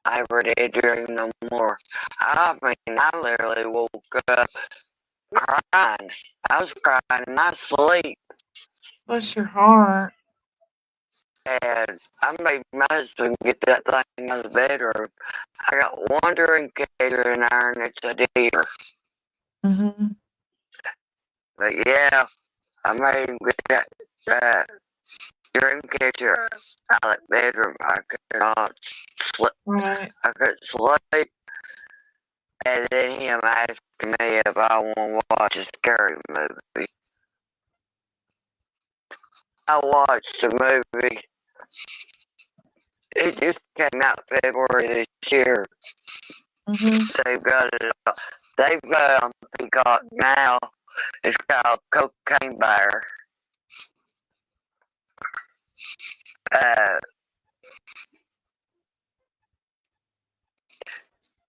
I never did dream no more. I mean, I literally woke up crying. I was crying in my sleep. Bless your heart. And I made my husband get that thing out of the bedroom. I got one indicator in there, and it's a deer. Mm-hmm. But yeah, I made him get that dream catcher out of the bedroom. I could not sleep. Right. I could sleep. And then him asking me if I want to watch a scary movie. I watched the movie. It just came out February this year. Mm-hmm. They've got it. They've got it on Peacock now. It's called Cocaine Bear.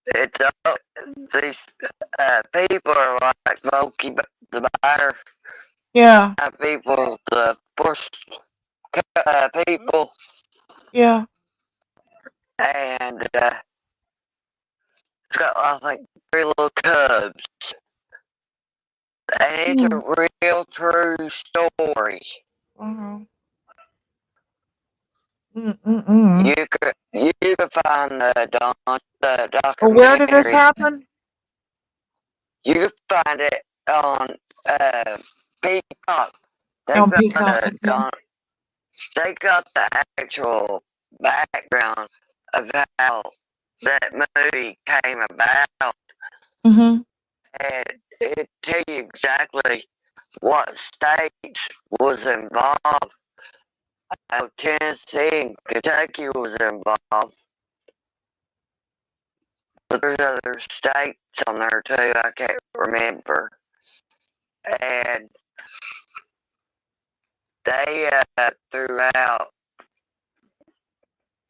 It's these people are like Smokey the Bear. Yeah. People, the bush people, Yeah. and it's got I think 3 little cubs. And it's Mm. a real true story. Uh-huh. Mm-mm-mm. You could find the Well, where did this documentary. happen? You could find it on Peacock. They've On got Peacock. Okay. they got the actual background of how that movie came about, Mm-hmm. and it tell you exactly what states was involved. Tennessee and Kentucky was involved. But there's other states on there too, I can't remember. And they threw out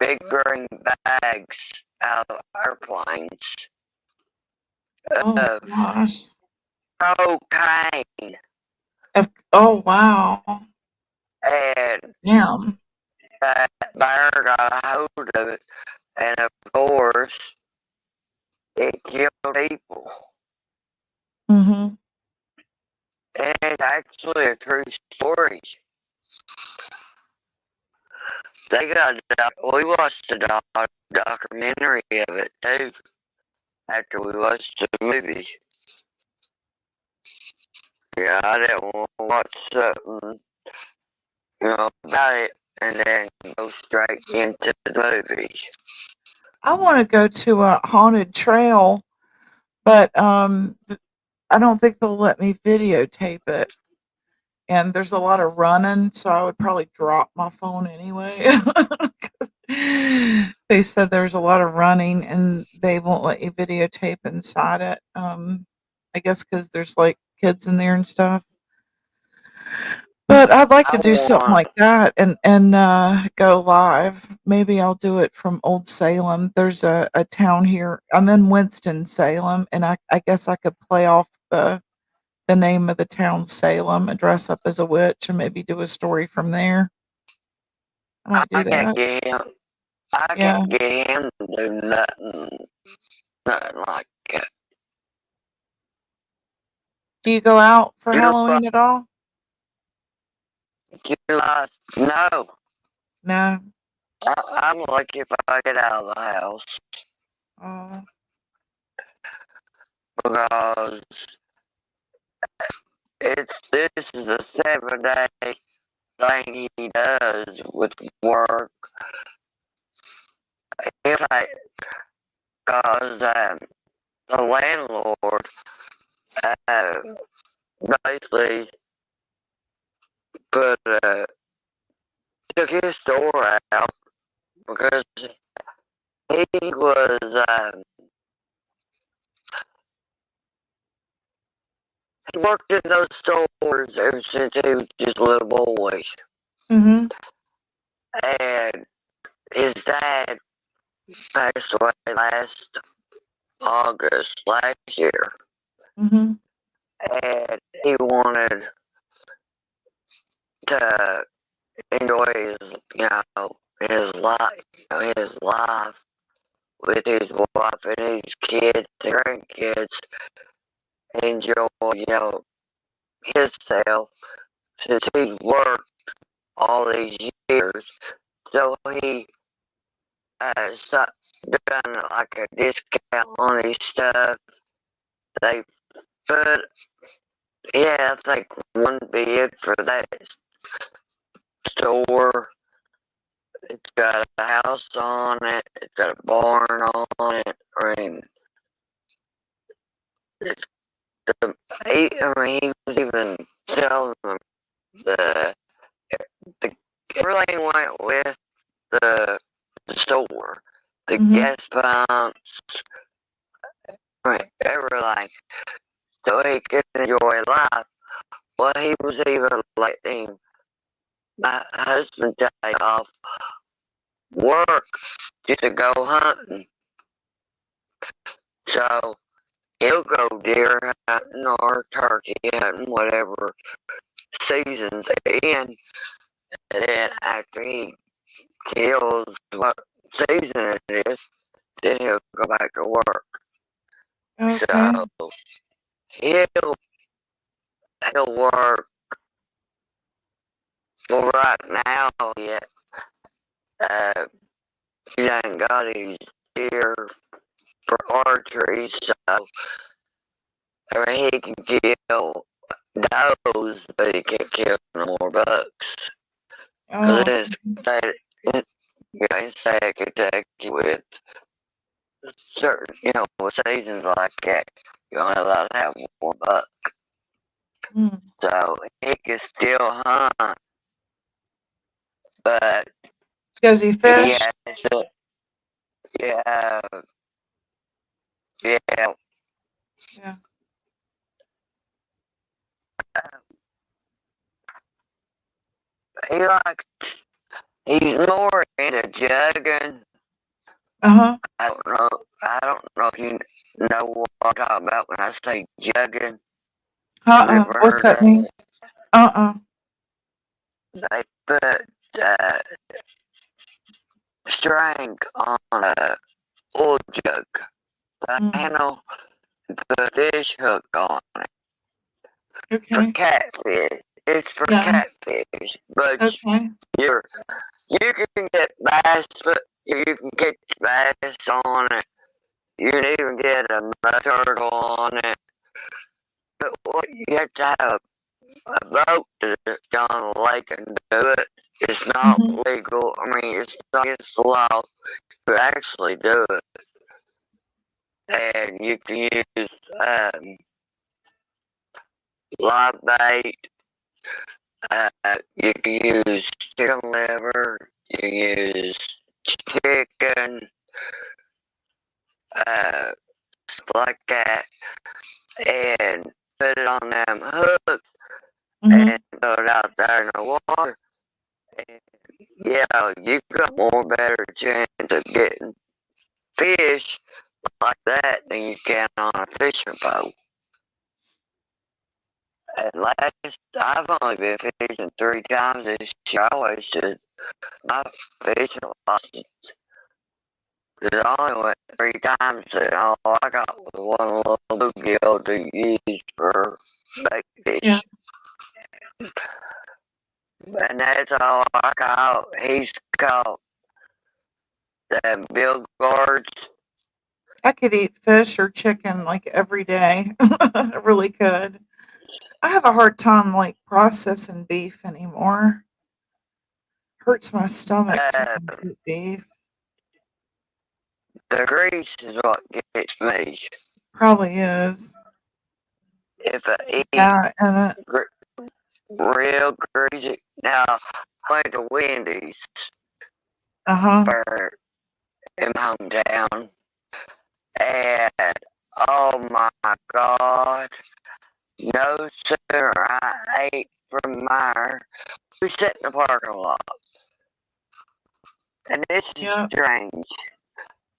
big green bags out of airplanes Oh of gosh. cocaine. Oh wow. And Damn. that bear got a hold of it. And of course, it killed people. Mm-hmm. And it's actually a true story. We watched the documentary of it too after we watched the movie. Yeah, I didn't want to watch something, about it and then go straight into the movie. I want to go to a haunted trail, but I don't think they'll let me videotape it. And there's a lot of running, so I would probably drop my phone anyway. They said there's a lot of running and they won't let you videotape inside it. I guess because there's like kids in there and stuff. But I'd like to I do something want, like that and go live. Maybe I'll do it from Old Salem. There's a town here. I'm in Winston-Salem, and I guess I could play off the name of the town Salem and dress up as a witch and maybe do a story from there. I might do I can't that. get him. I Yeah. can't get him to do nothing like that. Do you go out for You're Halloween at all? July, no. No. I'm lucky if I get out of the house Oh. because this is a 7-day thing he does with work. If I, cause the landlord basically put took his store out because he was he worked in those stores ever since he was just a little boy, Mm-hmm. and his dad passed away last August last year, Mm-hmm. and he wanted to enjoy his life with his wife and his kids, grandkids, enjoy himself since he's worked all these years. So he done like a discount on his stuff. They put Yeah, I think one bid for that store. It's got a house on it. It's got a barn on it. I mean, it's I mean, he was even telling them the the everything went with the store, the Mm-hmm. gas pumps, I mean, everything, so he could enjoy life. Well, he was even letting my husband take off work just to go hunting. So he'll go deer hunting or turkey hunting, whatever season's in. And then after he kills what season it is, then he'll go back to work. Okay. So he'll he'll work. Well, right now, yet he ain't got his deer for archery, so I mean, he can kill does, but he can't kill no more bucks. Because Oh. it's state of Kentucky with certain, with seasons like that, you're only allowed to have one buck. Mm. So he can still hunt, but Does he he fish? has to, yeah, yeah, Yeah. he likes, he's more into jugging. Uh-huh. I don't know if you know what I'm talking about when I say jugging. Have you Uh-uh. ever What's heard that of mean? it? Uh-uh. They put string on a oil jug, the Mm. handle, the fish hook on it for Okay. catfish. It's for Yeah. catfish, but Okay. you're you can get bass, but you can catch bass on it. You can even get a mud turtle on it. But what you have to have a boat to go on the lake and do it. It's not Mm-hmm. legal. I mean, it's not against the law to actually do it. And you can use live bait. You can use chicken liver. You can use chicken, uh, like that, and put it on them hooks Mm-hmm. and throw it out there in the water. And yeah, you got more better chance of getting fish like that than you can on a fishing boat. At last, I've only been fishing 3 times this year. I wasted my fishing license. Cause I only went 3 times and all I got was one little bluegill to use for bait fish. Yeah. And that's all I caught. He's caught them bill guards. I could eat fish or chicken like every day. I really could. I have a hard time like processing beef anymore. Hurts my stomach to Uh, eat beef. the grease is what gets me. Probably is. If I eat Yeah, and it. real greasy, now I went to Wendy's Uh-huh. for in my hometown, and oh my God, no sooner I ate from there, we sat in the parking lot, and this is Yep. strange.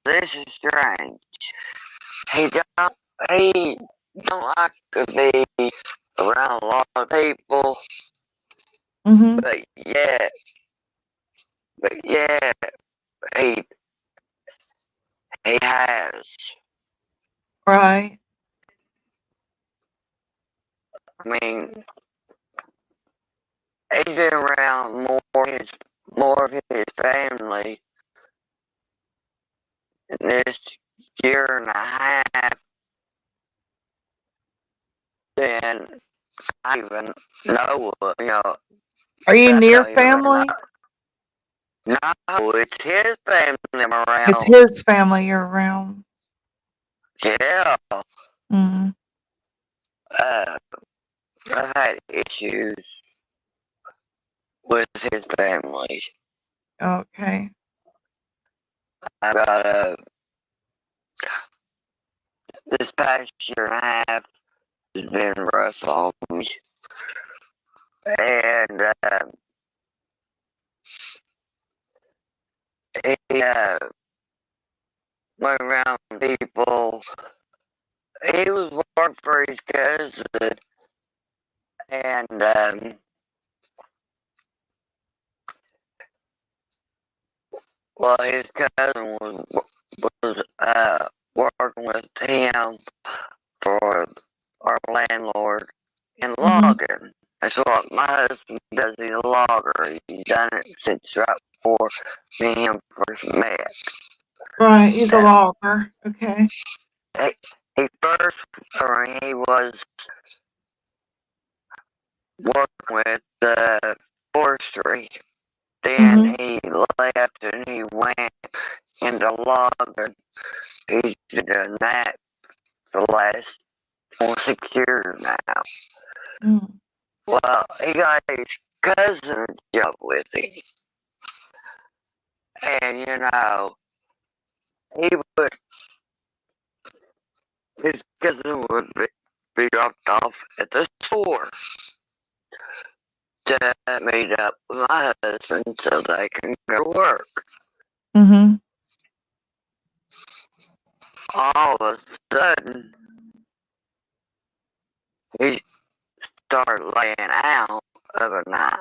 This is strange. He don't he don't like to be around a lot of people, Mm-hmm. but yeah, he he has. Right. I mean, he's been around more of his family in this year and a half than I even know, Are you I near don't even family? know. No, it's his family I'm It's around. his family you're around. Yeah. Mm-hmm. Uh, I've had issues with his family. Okay. I got this past year and a half has been rough on me. And he went around people. He was working for his cousin, and well, his cousin was working with him for our landlord in Mm-hmm. logging. That's what my husband does. He's a logger. He's done it since right before me and him first met. Right. He's a logger. Okay. He first, or he was working with forestry. Mm-hmm. Then he left and he went into logging. He's been doing that for the last 6 years now. Mm-hmm. Well, he got his cousin to job with him. And, he would, his cousin would be dropped off at the store to meet up with my husband so they can go to work. Mm-hmm. All of a sudden, he started laying out of a night.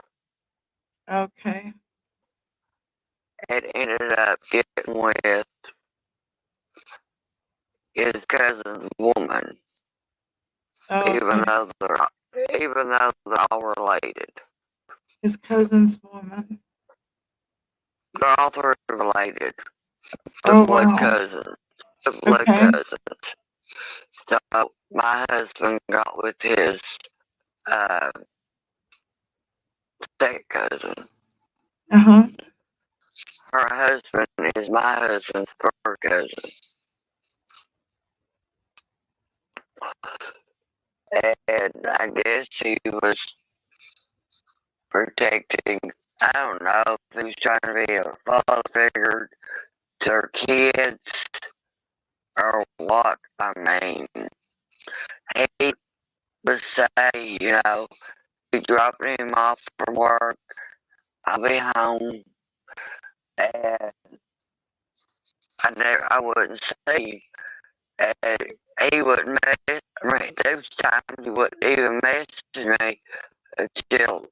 Okay. It ended up getting with his cousin's woman, Okay. even though they're all related. His cousin's woman. They're all three related. The Oh blood wow. cousins. The blood Okay. cousins. So my husband got with his second cousin. Uh-huh. Her husband is my husband's first cousin. And I guess he was protecting, I don't know if he was trying to be a father figure to her kids or what. I mean, he would say, be dropping him off from work, I'll be home, and I wouldn't see. And he wouldn't mess. I mean, there was times he wouldn't even message me until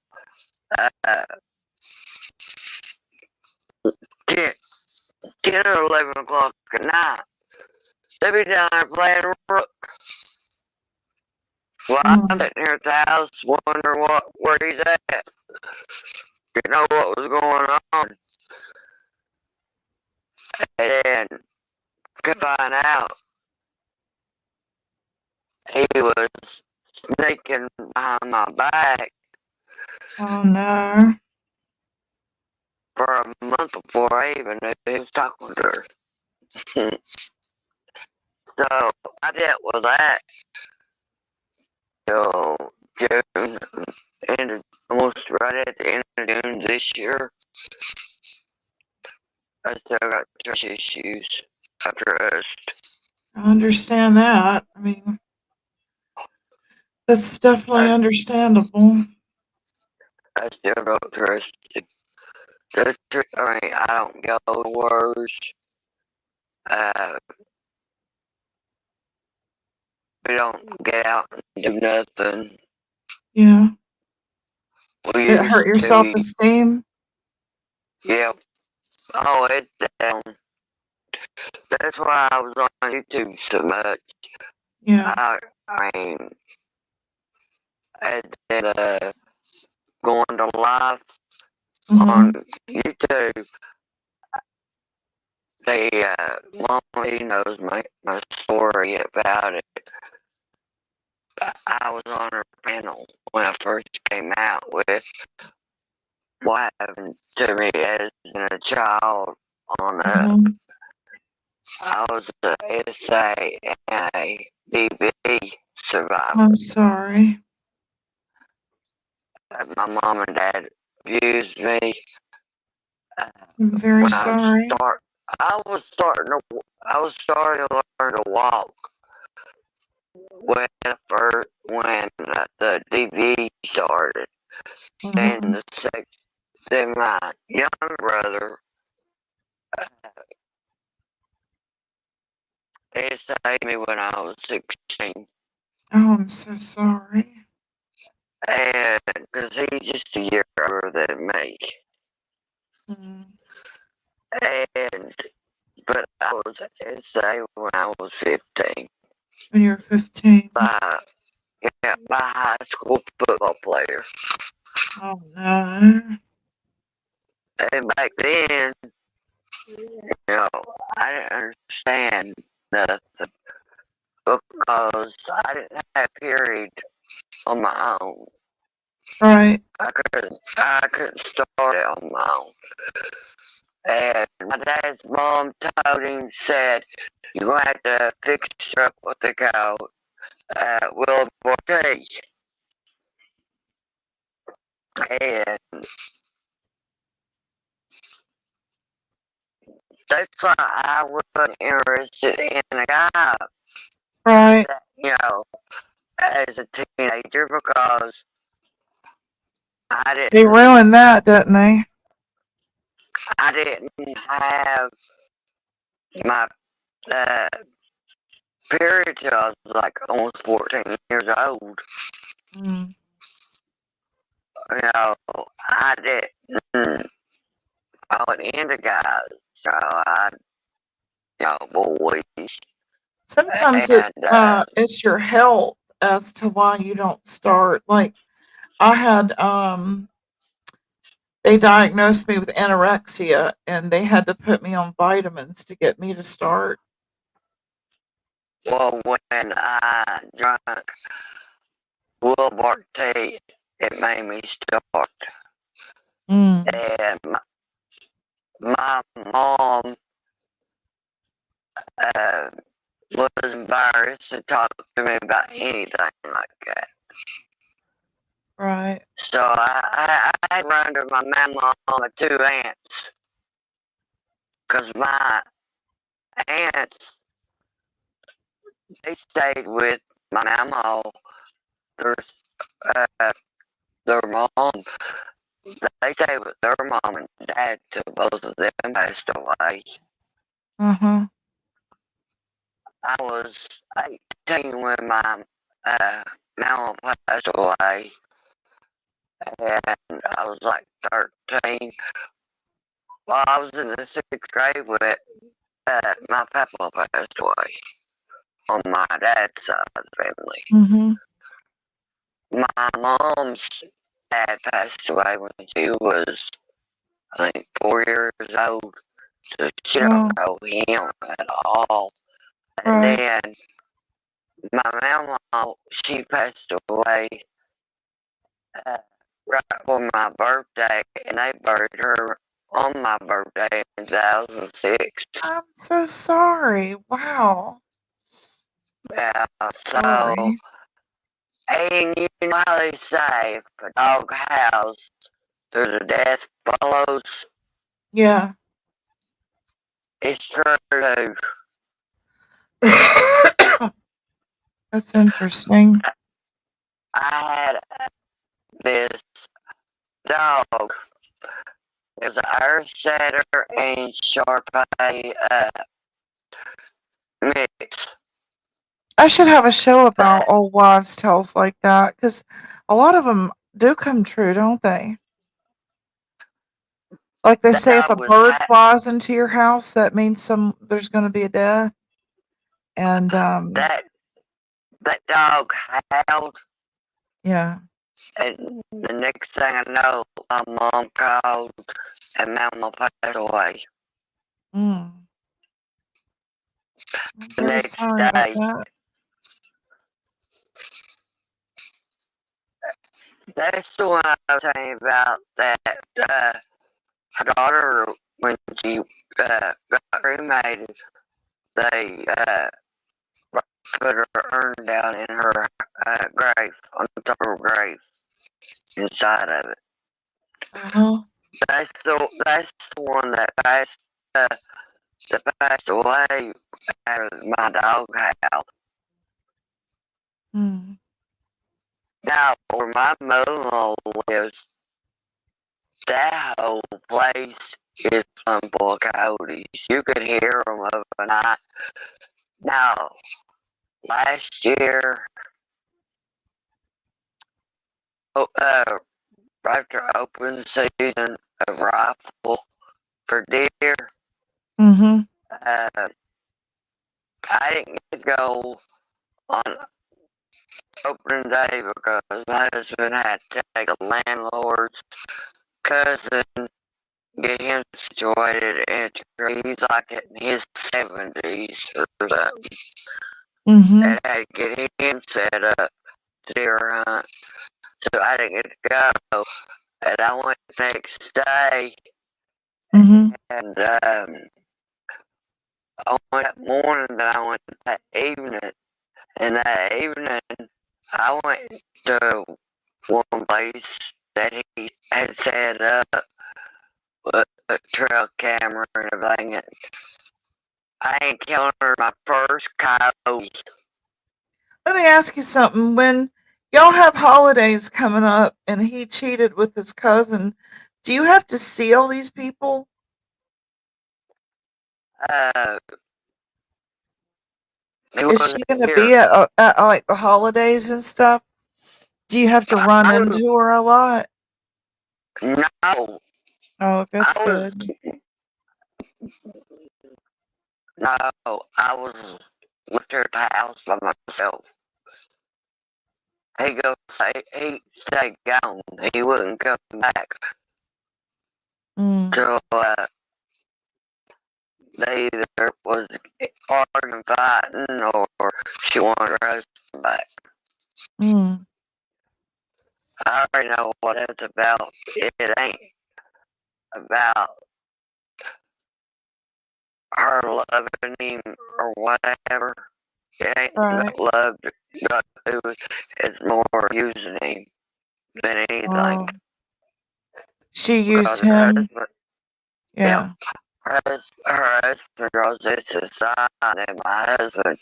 uh, 10, 10 or 11 o'clock at night. They'd be down there playing rook. Well, I'm Mm. sitting here at the house wondering where he's at. Didn't know what was going on. And then could find out he was sneaking behind my back Oh no. for a month before I even knew he was talking to her. So I dealt with that till June, almost right at the end of June this year. I still got trust issues after us. I understand that. I mean, that's definitely I, understandable. I still don't trust it. I mean, I don't go to wars. Uh, we don't get out and do nothing. Yeah. We It used hurt your to, self-esteem. yeah. Oh, it's down. That's why I was on YouTube so much. Yeah. I mean, and then going to live Mm-hmm. on YouTube. They, Mom Lee knows my story about it. I was on her panel when I first came out with what happened to me as a child on Mhm. I was a SA and a DV survivor. I'm sorry. My mom and dad abused me. I'm very When sorry. I was starting to learn to walk when the DV started. And Mhm. then my young brother saved me when I was 16. Oh, I'm so sorry. And because he's just a year older than me. Mm. And but I was SA when I was 15 When you're 15. by high school football player. Oh no. And back then, I didn't understand nothing because I didn't have period on my own. Right. I couldn't start it on my own. And my dad's mom told him, said, you're going to have to fix up what they call Will Tea. And that's why I wasn't interested in a guy, Right. as a teenager because I They didn't, ruined that, didn't they? I didn't have my uh, period till I was like almost 14 years old. Mm. I didn't. I went into guys. Boys. Sometimes And it's your health as to why you don't start. Like I had they diagnosed me with anorexia and they had to put me on vitamins to get me to start. well, when I drank Wilbur tea, it made me start. Mm. And my mom uh, was embarrassed to talk to me about anything like that. Right. So I run to my mama and two aunts because my aunts, they stayed with my mama, their, uh, their mom. They stayed with their mom and dad till both of them passed away. Uh-huh. I was 18 when my mama passed away, and I was like 13. Well, I was in the sixth grade when my papa passed away on my dad's side of the family. Mm-hmm. My mom's dad passed away when she was, I think, 4 years old, so she don't Oh, know him at all. And right. then my mama, she passed away uh, right for my birthday, and they buried her on my birthday in 2006. I'm so sorry. Wow. Yeah, so, Sorry. and you know how they say, if a dog howls, there's a death follows. Yeah. It's true. That's interesting. I had this dog. It was an Irish setter and Sharpei mix. I should have a show about old wives' tales like that because a lot of them do come true, don't they? Like they The say, if a dog was bird flies into your house, that means there's going to be a death. And that that dog howled, yeah. and the next thing I know, my mom called, and Mama passed away. Mm. I'm The very next sorry about day, that. That's the one I was saying about that her daughter, when she got cremated, they put her urn down in her grave, on top of her grave, inside of it. Uh-huh. That's the one that passed away out of my doghouse. Mm. Now, where my mother-in-law lives, that whole place is full of coyotes. You could hear them overnight. Now, last year, after open season of rifle for deer, Mm-hmm. uh, I didn't get to go on opening day because my husband had to take a landlord's cousin, get him situated in a tree. He's like in his 70s or something. Mm-hmm. And I had to get him set up to deer hunt. So I didn't get to go. And I went the next day, Mm-hmm. and I went that morning, then I went that evening. And that evening, I went to one place that he had set up with a trail camera and everything. And I encountered my first coyote. Let me ask you something. When y'all have holidays coming up and he cheated with his cousin, do you have to see all these people? Uh, he Is wasn't she going to here. be at like the holidays and stuff? Do you have to run I was, into her a lot? no, Oh, that's I was, good. no, I was with her at the house by myself. He stayed gone. He wouldn't come back. Mm. So, they either was arguing, fighting, or she wanted her husband back. Mm. I already know what it's about. It ain't about her loving him or whatever. It ain't Right. about love. It's more using him than anything. Oh, she Because used her him. husband, yeah, Yeah. her husband goes into society, and my husband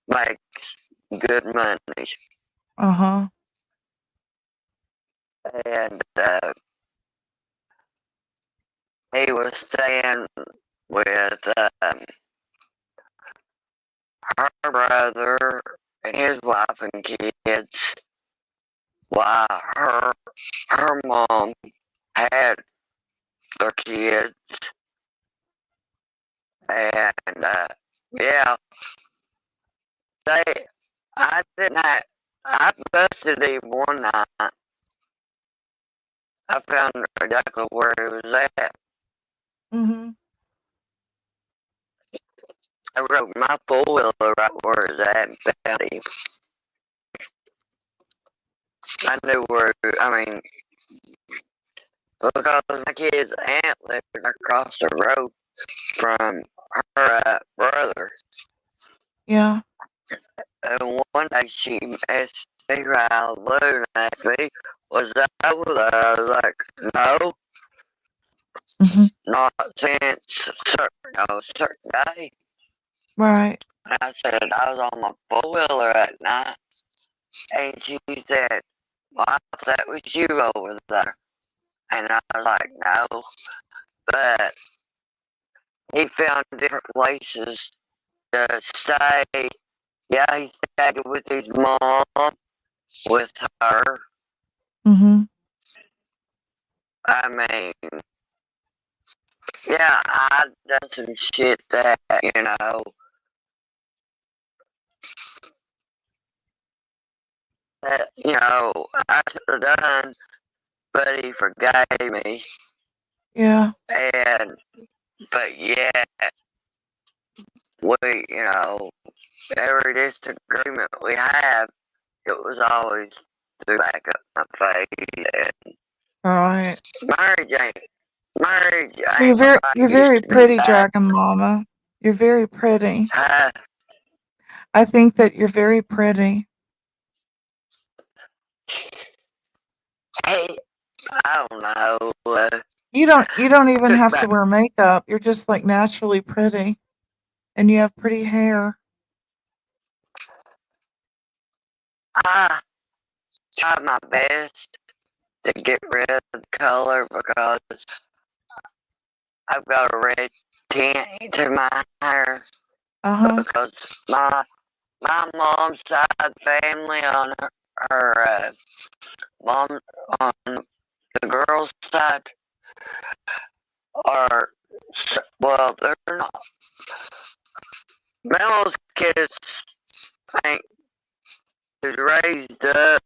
makes good money. Uh-huh. And he was staying with her brother and his wife and kids while her mom had their kids. And yeah, they I didn't have I busted him one night. I found exactly where he was at. Mm-hmm. I rode my four-wheeler right where he was at and found him. I knew where, I mean, because my kid's aunt lived across the road from her brother. Yeah. And one day she asked me right out of the blue and asked me, was that over there? I was like, no, Mm-hmm. not since certain day. Right. And I said, I was on my four-wheeler at night. And she said, well, I thought that was you over there. And I was like, no. But he found different places to stay. Yeah, he stayed with his mom, with her. Mm-hmm. I mean, yeah, I done some shit that, I should have done, but he forgave me. Yeah. But yeah, every disagreement we have, it was always threw back up my face. And Right. marriage You're ain't very, like you're it used very to be pretty, back. Dragon Mama. You're very pretty. Uh, I think that you're very pretty. hey, I don't know. You don't even Took have to back. wear makeup. You're just like naturally pretty, and you have pretty hair. I tried my best to get rid of the color because I've got a red tint to my hair Uh-huh. because my mom's side family on her mom on the girl's side are well, they're not. Mel's kids ain't raised up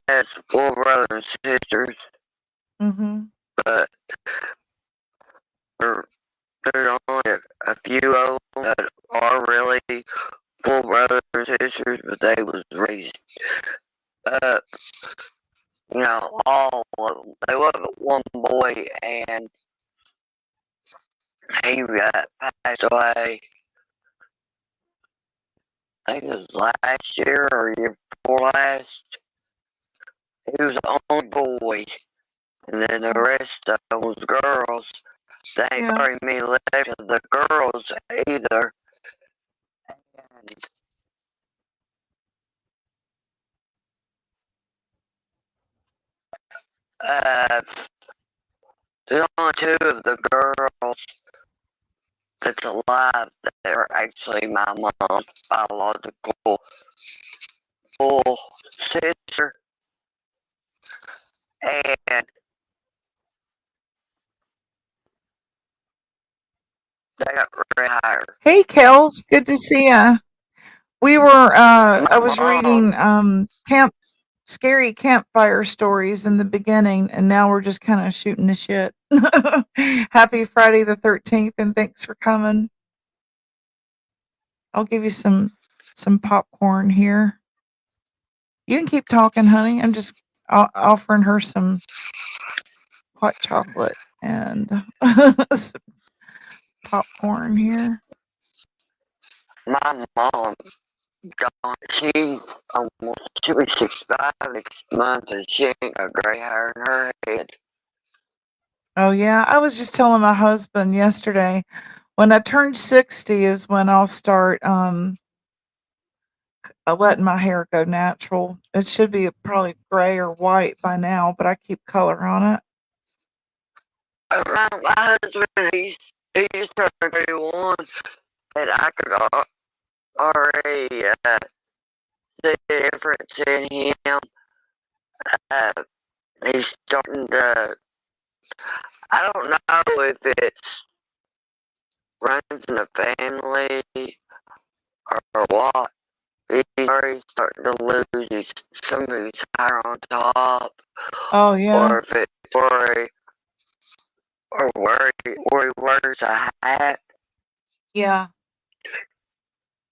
as full brothers and sisters, Mm-hmm. but there, there's only a few of them that are really full brothers and sisters, but they was raised up. You know, all of them. They wasn't one boy, and he got passed away. I think it was last year or year before last. He was the only boy, and then the rest of them was girls. They ain't Yeah. very many left of the girls either. And, there's only two of the girls that's alive that are actually my mom's biological full sister. And they got retired. Hey, Kels, good to see ya. We were I My was mom, reading scary campfire stories in the beginning, and now we're just kind of shooting the shit. Happy Friday the 13th, and thanks for coming. I'll give you some popcorn here. You can keep talking, honey. I'm just offering her some hot chocolate and some popcorn here. my mom, she she was 65 next month, and she ain't got gray hair in her head. Oh yeah, I was just telling my husband yesterday, when I turn 60 is when I'll start letting my hair go natural. It should be probably gray or white by now, but I keep color on it. My husband, he just turned 31, and I could already see the difference in him. Uh, he's starting to. I don't know if it's runs in the family or what. He's already starting to lose some of his hair on top, Oh yeah. or if it's where he wears a hat. Yeah.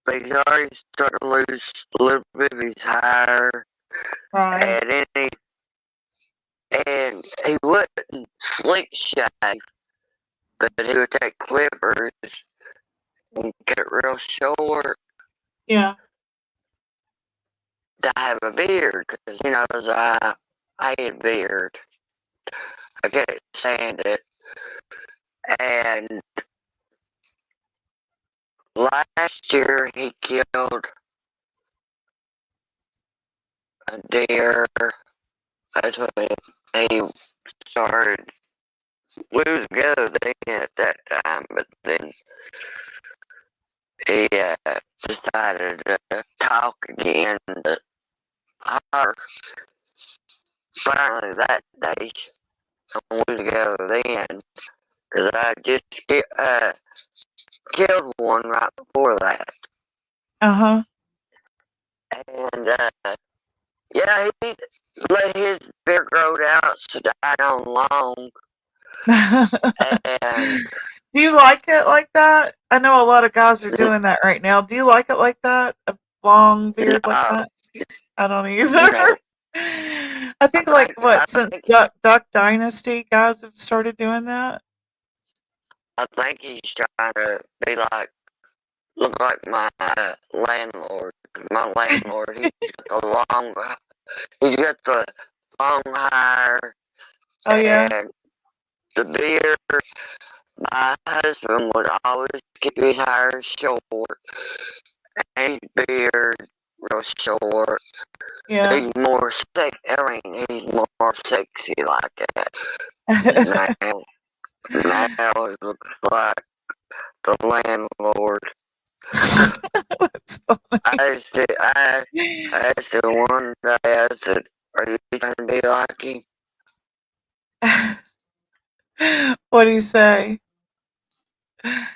But he's already starting to lose a little bit of his hair, Right. and he wouldn't slick shave, but he would take clippers and get it real short Yeah. to have a beard, because he knows I hate a beard. I can't stand it. And last year he killed a deer. That's when he started. We was together then at that time, but then he decided to talk again to her. Finally that day, we was together then, because I just killed one right before that. Uh-huh. And yeah, he let his beard grow out so down long. And Do you like it like that? I know a lot of guys are doing that right now. Do you like it like that? A long beard like no, that? I don't You either. know, I think like I what since think Duck Dynasty guys have started doing that. I think he's trying to be like look like my landlord. My landlord, he's got the long hair Oh yeah. and the beard. My husband would always keep his hair short and his beard real short. Yeah. He's more sexy. I mean, he's more sexy like that. Now, now it looks like the landlord. That's funny. I said one day, I said, are you trying to be like him? What do you say? Well,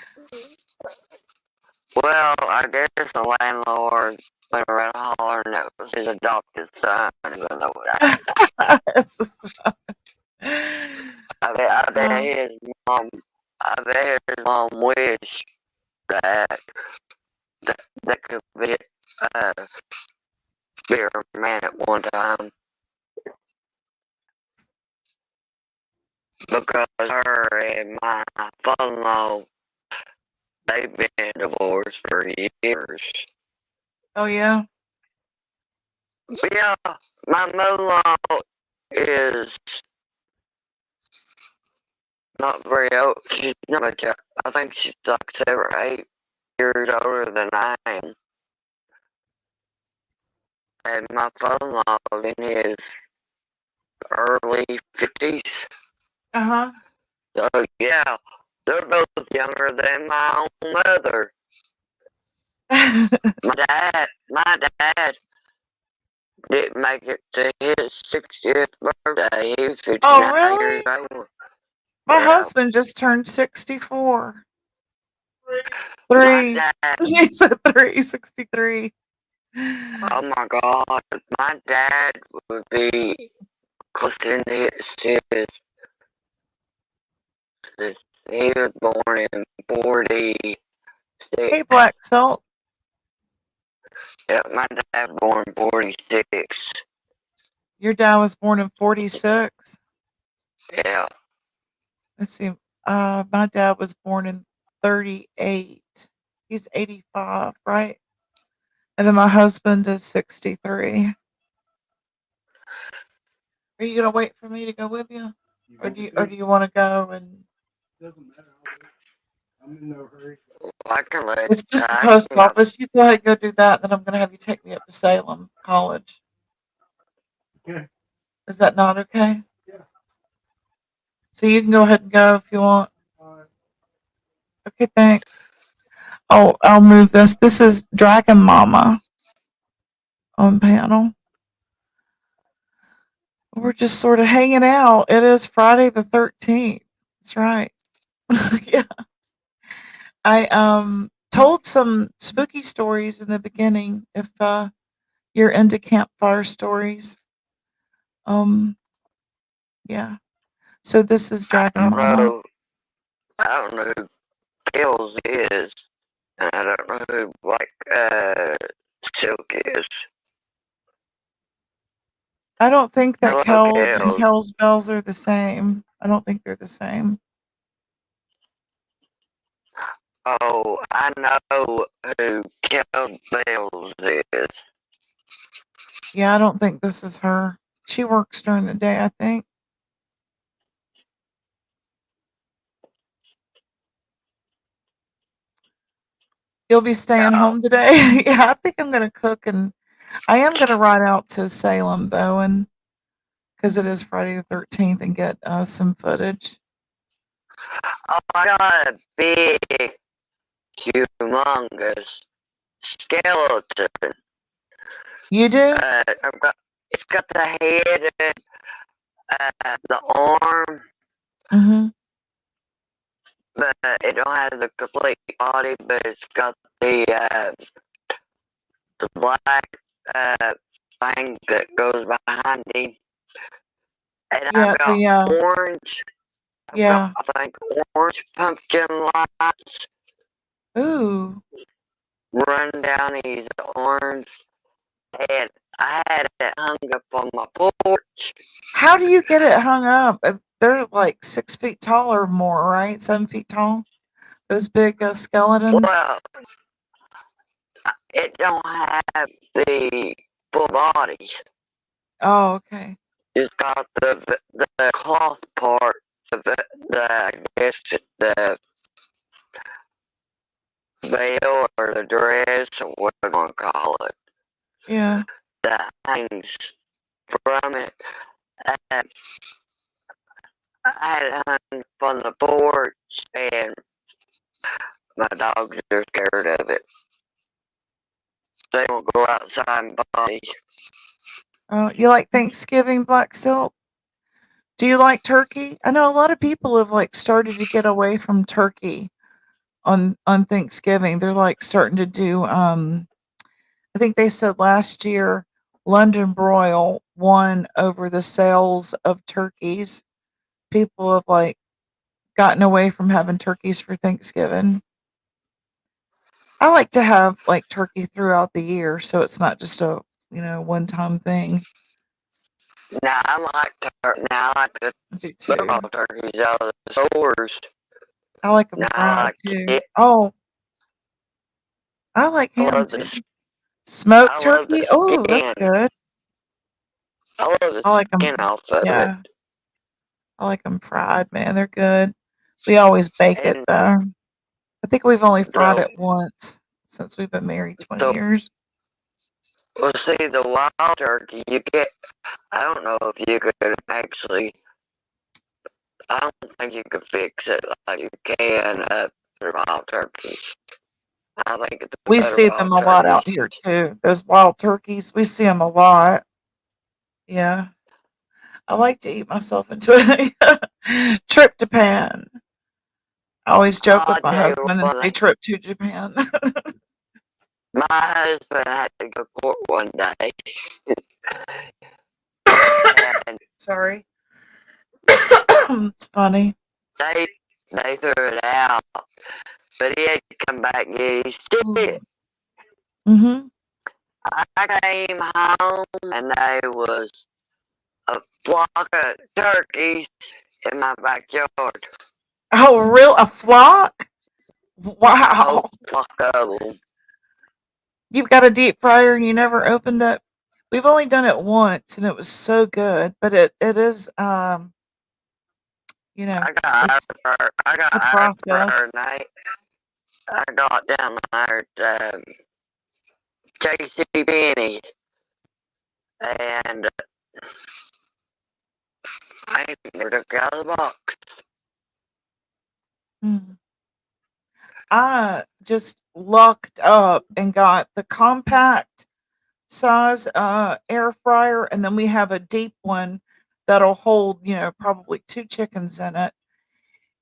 I guess the landlord went around hollering that was his adopted son, even though I bet Oh, his mom, I bet his mom wished that that could uh, be her man at one time because her and my father-in-law, they've been divorced for years. oh yeah. But yeah, my mother-in-law is not very old. She's not much. I think she's like 7 or 8 years older than I am. And my father-in-law in his early 50s. Uh So yeah, they're both younger than my own mother. huh. My dad didn't make it to his 60th birthday. He was Oh 59 years really? old. My Yeah, husband just turned 64. my 3. dad. He said 3, 63. Oh my God, my dad would be close to his. He was born in 46. Hey, Black Salt. Yeah, my dad was born in 46. Your dad was born in 46. Yeah. Let's see. My dad was born in 38. He's 85, right? And then my husband is 63. Are you gonna wait for me to go with you, or do you want to go? And Doesn't matter. I'm in no hurry. I can let it's just the I post can office. You go ahead and go do that. Then I'm gonna have you take me up to Salem College. Okay. Is that not okay? Yeah. So you can go ahead and go if you want. All right. Okay, thanks. Oh, I'll move this. This is Dragon Mama on panel. We're just sort of hanging out. It is Friday the 13th. That's right. Yeah. I told some spooky stories in the beginning if you're into campfire stories. Um yeah. So this is I Dragon don't Mama. know I don't know who Kills is and I don't know who Silk is. I don't think that Hello Kells and Kills. Kells bells are the same. I don't think they're the same. Oh, I know who Kills Bells is. Yeah, I don't think this is her. She works during the day, I think. You'll be staying Oh, home today? Yeah, I think I'm gonna cook, and I am gonna ride out to Salem though, and because it is Friday the 13th, and get some footage. I got a big, humongous skeleton. You do? It's got the head and the arm, Mm-hmm. but it don't have the complete body. But it's got the black uh, thing that goes behind him, and I've Yeah, got the orange. I've got yeah. I think orange pumpkin lights Ooh. run down his arms, and I had it hung up on my porch. How do you get it hung up? They're like 6 feet tall or more, right? 7 feet tall. Those big skeletons. Well, it don't have the full body. Oh, okay. It's got the cloth part of I guess it's the veil or the dress or what I'm gonna call it Yeah. that hangs from it. And I had it hung on the porch, and my dogs are scared of it. They won't go outside and body. Oh, you like Thanksgiving black silk? Do you like turkey? I know a lot of people have like started to get away from turkey on Thanksgiving. They're like starting to do I think they said last year London broil won over the sales of turkeys. People have like gotten away from having turkeys for Thanksgiving. I like to have like turkey throughout the year so it's not just a, one time thing. Now I like the I do football too. turkeys out of the stores. I like them Now I fried like too. it. Oh, I like I ham love too. the Smoked I love turkey? the Oh, that's skin. good. I love the I like skin them. off of it. Yeah, I like them fried, man. They're good. We always bake it And though. I think we've only fried the it once since we've been married 20 the years. well, see the wild turkey you get. I don't know if you could actually. I don't think you could fix it like you can for wild turkeys. I think it's a We better see them wild a lot turkey. out here too. Those wild turkeys, we see them a lot. Yeah. I like to eat myself into a trip to Japan. I always joke with I'll my tell you husband and say what, trip to Japan. my husband had to go to court one day, and Sorry. It's funny. they they threw it out, but he had to come back and get his Ooh. ticket. Mm-hmm. I came home and there was a flock of turkeys in my backyard. Oh, real a flock? A whole Wow. flock of them. You've got a deep fryer and you never opened it? We've only done it once and it was so good, but it is it's I got a air process. fryer night. I got down there at JC Penney and I never took it out of the box. Mm. I just lucked up and got the compact size air fryer, and then we have a deep one that'll hold, probably two chickens in it.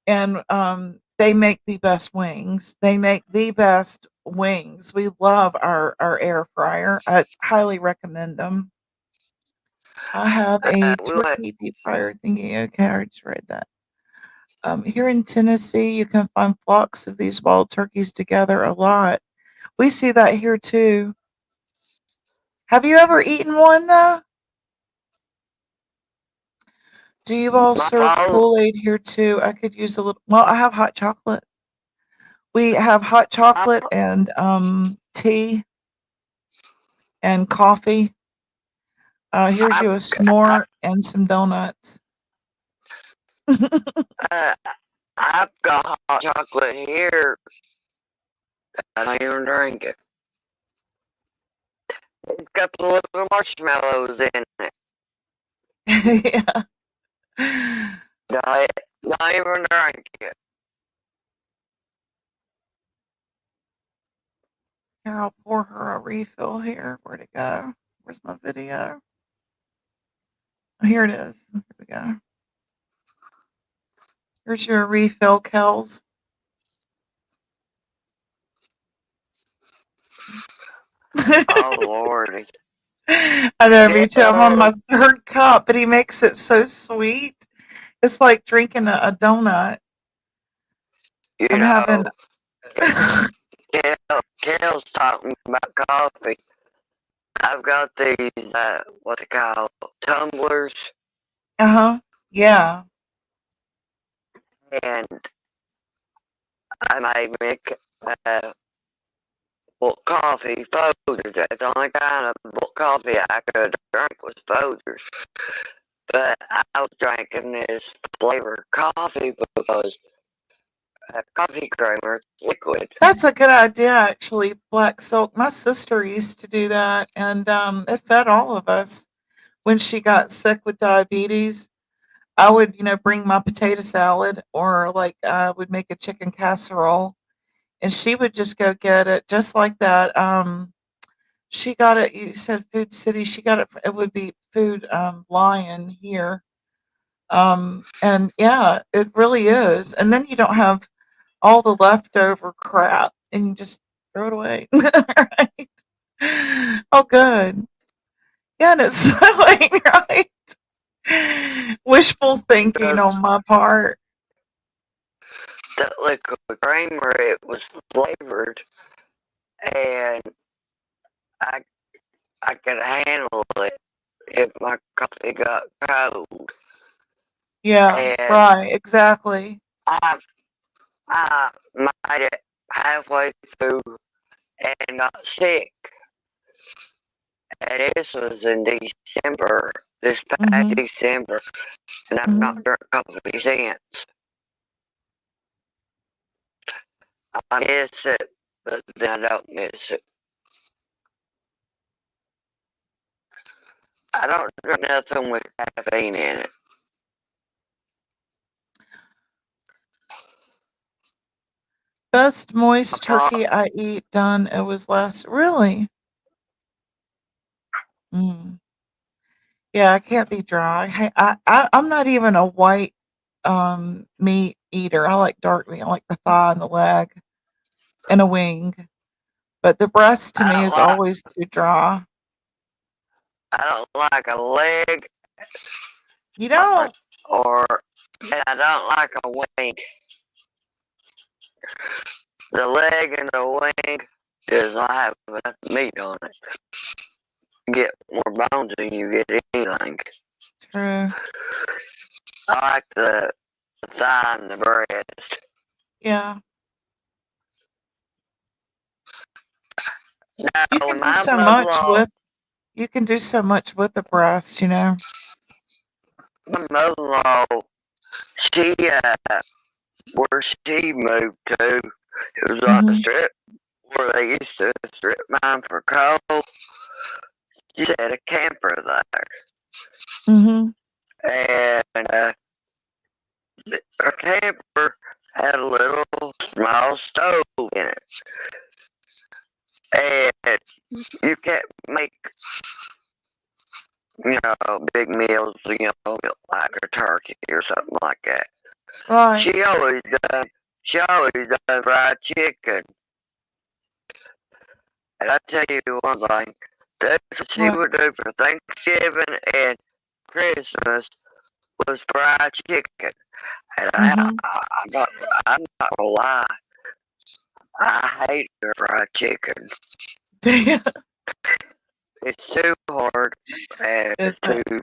And they make the best wings. They make the best wings. We love our air fryer. I highly recommend them. I have a We went, turkey deep fryer thingy. Okay, I already read that. Here in Tennessee, you can find flocks of these wild turkeys together a lot. We see that here too. Have you ever eaten one though? Do you all my serve father, Kool-Aid here too? I could use a little. Well, I have hot chocolate. We have hot my, chocolate and tea and coffee. Here's I, you a s'more and some donuts. uh, I've got hot chocolate here. I don't even drink it. It's got the little marshmallows in it. Yeah. Don't even drink it. Here, I'll pour her a refill here. Where'd it go? Where's my video? Oh, here it is. Here we go. Here's your refill, Kels. Oh lordy. I know, me too. I'm on Well, my third cup, but he makes it so sweet. It's like drinking a donut. you I'm having. know, Kale's talking about coffee. I've got these, what they call tumblers, Uh-huh. Yeah. and I might make, well, coffee folders. That's the only kind of coffee I could drink was folders. But I was drinking this flavored coffee because coffee creamer is liquid. That's a good idea, actually, black silk. My sister used to do that, and it fed all of us when she got sick with diabetes. I would, bring my potato salad, or like I would make a chicken casserole, and she would just go get it just like that. She got it. You said Food City. She got it. It would be Food Lion here. And yeah, it really is. And then you don't have all the leftover crap, and you just throw it away. Right? Oh, good. Yeah, and it's snowing, right? Wishful thinking Because on my part. that liquid creamer, it was flavored, and I I could handle it if my coffee got cold. Yeah, And right, exactly. I I made it halfway through and got sick. And this was in December, this past Mhm, December, and I've mhm. not drunk coffee since. I miss it, but then I don't miss it. I don't drink nothing with caffeine in it. Best A moist pot, turkey I eat done, it was last really? Mm. Yeah, I can't be dry. Hey, I'm not even a white, meat eater. I like dark meat. I like the thigh and the leg and a wing, but the breast to I me don't is like always too dry. I don't like a leg You or don't? and I don't like a wing. The leg and the wing does not have enough meat on it. You get more bones than you get anything. True. I like the thigh and the breast. Yeah. You Now, can do my so much mother-in-law, with you can do so much with the breast, you know? my mother-in-law, she where she moved to, it was on a Mhm. strip where they used to strip mine for coal. She had a camper there, Mhm. and her camper had a little small stove in it, and you can't make big meals, like a turkey or something like that. Right. She always she always done fried chicken. And I tell you one thing, that's what she What? would do for Thanksgiving and Christmas was fried chicken. And Mhm. I'm not, I'm not gonna lie, I hate her fried chicken. It's too hard and Is it's it?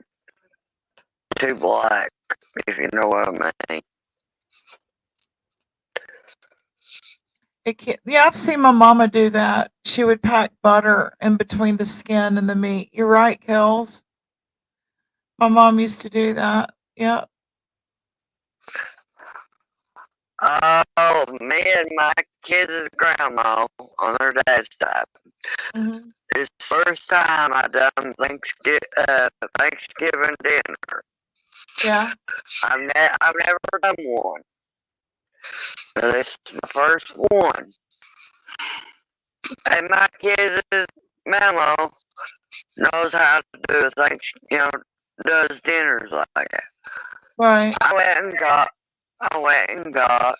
too black, if you know what I mean. It can yeah, I've seen my mama do that. She would pack butter in between the skin and the meat. You're right, Kels. My mom used to do that. Yeah. Oh, me and my kids' grandma on her dad's side. Mhm. It's the first time I done Thanksgiving dinner. Yeah. I've never done one. So this is my first one. And my kid's mama knows how to do things, does dinners like that. Right. I went and got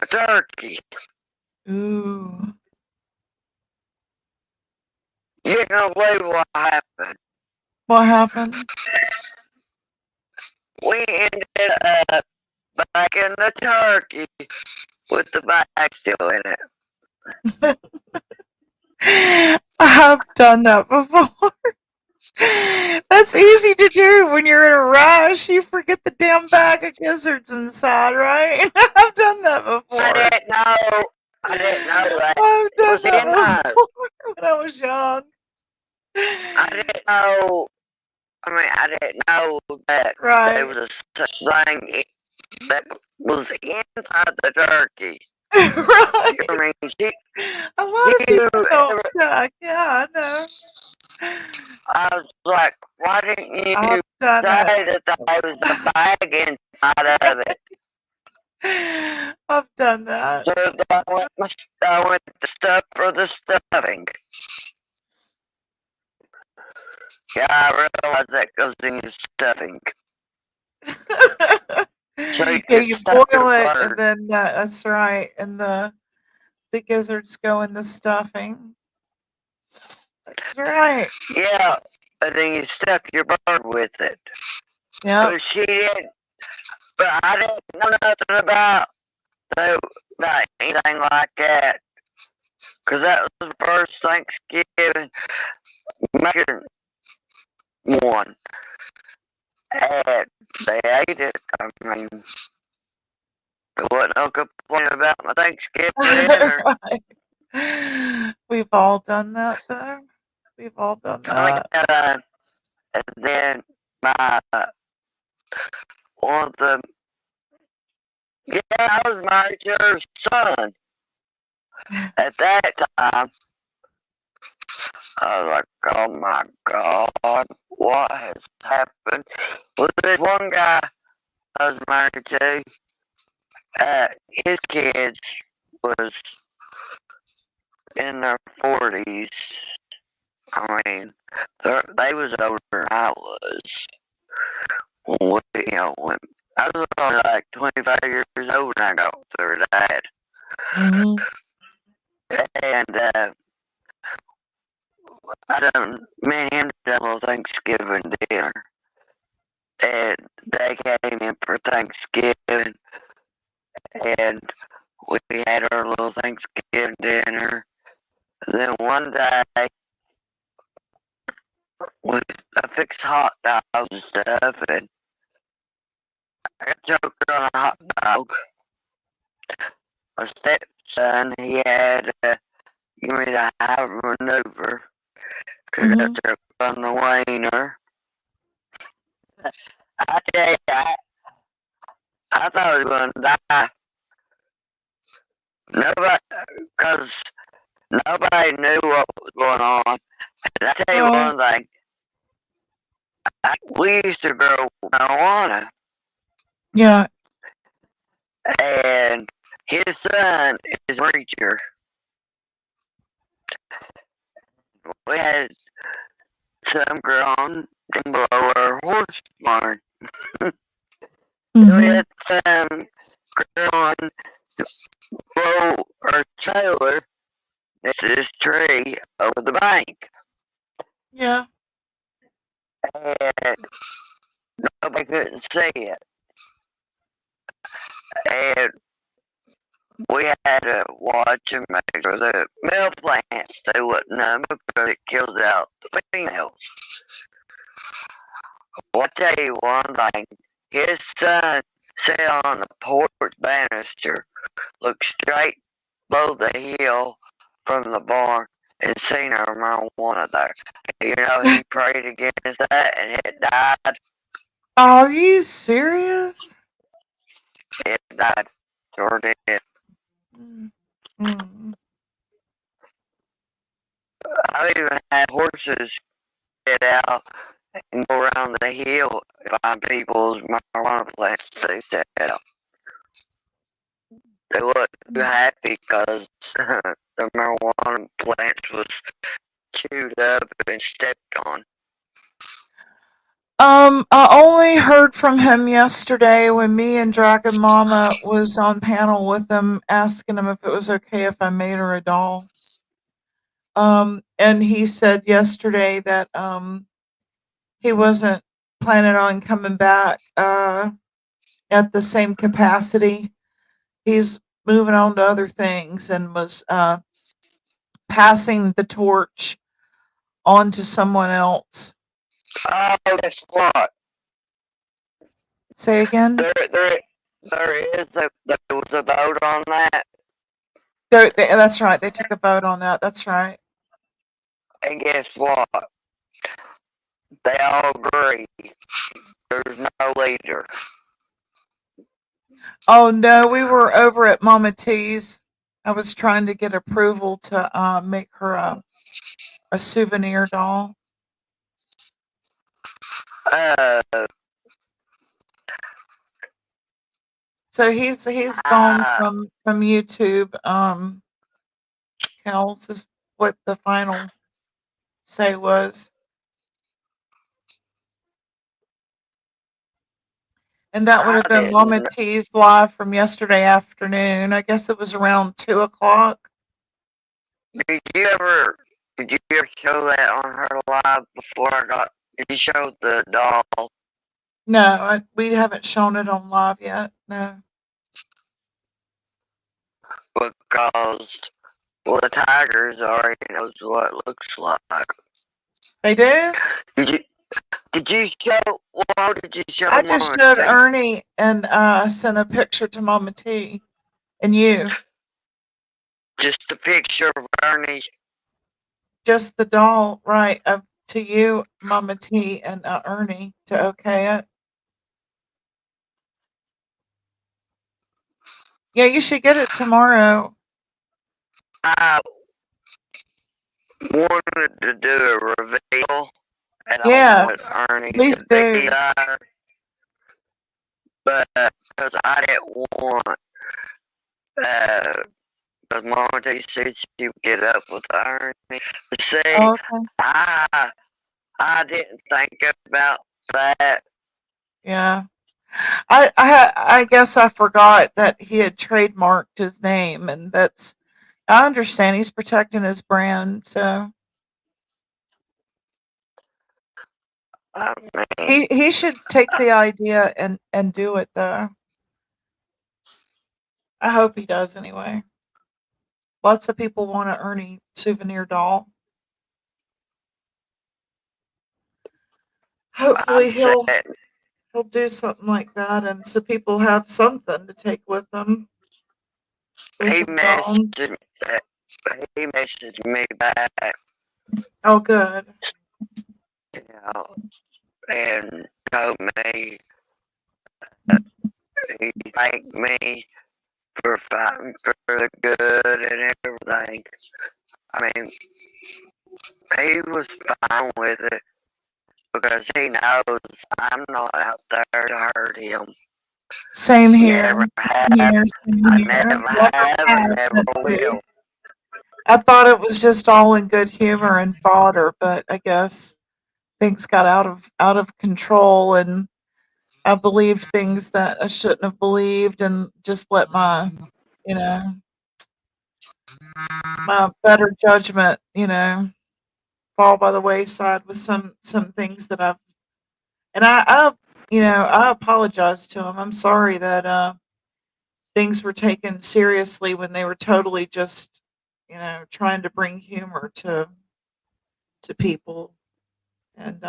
a turkey. Ooh. You ain't gonna believe what happened. What happened? We ended up baking the turkey with the bag still in it. I've done that before. That's easy to do when you're in a rush. You forget the damn bag of gizzards inside, right? I've done that I before. didn't know. I didn't know that. I've It done was in that there. before when I was young. I didn't know. I mean, I didn't know that there Right. was a such thing that was inside the turkey. Right. I mean, A lot of you people don't ever, check. Yeah, I know. I was like, why didn't you I've say done it. that there was a bag inside of it? I've done that. So I went to stuff for the stuffing. Yeah, I realized that goes in your stuffing. So you Yeah, can you stuff your boil it, and butter. then that's right, and the gizzards go in the stuffing. That's right. Yeah, and then you stuff your butter with it. Yeah. But she didn't. But I didn't know nothing about anything like that. Because that was the first Thanksgiving making one. And they ate it. I mean, there wasn't no complaint about my Thanksgiving dinner. Right. We've all done that, though. We've all done that. And then my one of the yeah, I was married to her son. At that time, I was like, oh my God, what has happened? Well, this one guy I was married to, his kids was in their 40s. I mean, they was older than I was. When when I was only like 25 years old when I got through that. Hmm. And me and him done a little Thanksgiving dinner. And they came in for Thanksgiving. And we had our little Thanksgiving dinner. And then one day, I fixed hot dogs and stuff. And I got choked on a hot dog. My stepson, he had give me the high maneuver. Cause I Hmm. got choked on the wiener. I tell you, I thought he was going to die. Nobody, because nobody knew what was going on. And I tell you Right. one thing, we used to grow marijuana, Yeah. and his son is a preacher. We had some grown below our horse barn. We Hmm. had some grown below our trailer next to this tree over the bank. Yeah. And nobody couldn't see it. And we had to watch and make sure the male plants they wouldn't because it kills out the females. Well, I'll tell you one thing. His son sat on the porch banister, looked straight below the hill from the barn, and seen our marijuana there. You know, he prayed against that, and it died. Are you serious? It died. Sure did. Mm. I even had horses get out and go around the hill and find people's marijuana plants they set out. They wasn't too happy because the marijuana plants was chewed up and stepped on. I only heard from him yesterday when me and Dragon Mama was on panel with him, asking him if it was okay if I made her a doll. And he said yesterday that he wasn't planning on coming back at the same capacity. He's moving on to other things and was passing the torch on to someone else. Oh, guess what? Say again? There was a vote on that, That's right. They took a vote on that. That's right. and guess what? They all agree. There's no leader. Oh no, we were over at Mama T's. I was trying to get approval to make her a souvenir doll. Uh, So he's gone uh, from YouTube. Kels is what the final say was. And that would I have been Mama didn't. T's live from yesterday afternoon. I guess it was around 2 o'clock. Did you ever show that on her live before I got? Did you show the doll? No, we haven't shown it on live yet. No. Because well, the Tigers already knows what it looks like. They do? Did you show? Well, did you show? I just showed Ernie and sent a picture to Mama T and you. Just a picture of Ernie. Just the doll, right? To you, Mama T, and Ernie to okay it. Yeah, you should get it tomorrow. I wanted to do a reveal, and Yes, I wanted Ernie please to do. be there, but because I didn't want, because Mama T said she would get up with Ernie. But see, Oh, okay. I didn't think about that. Yeah. I guess I forgot that he had trademarked his name, and that's I understand he's protecting his brand, so I mean, he should take the idea and do it though. I hope he does anyway. Lots of people want an Ernie souvenir doll. Hopefully I'm saying, he'll do something like that, and so people have something to take with them. he With them gone. messaged me back, Oh, good. you know, and told me he thanked me for fighting for the good and everything. I mean, he was fine with it because he knows I'm not out there to hurt him. Same here. Never have. Same I here. never have and never will. I thought it was just all in good humor and fodder, but I guess things got out of control, and I believed things that I shouldn't have believed, and just let my, you know, my better judgment, fall by the wayside with some things that I apologize to him. I'm sorry that things were taken seriously when they were totally just, trying to bring humor to people. And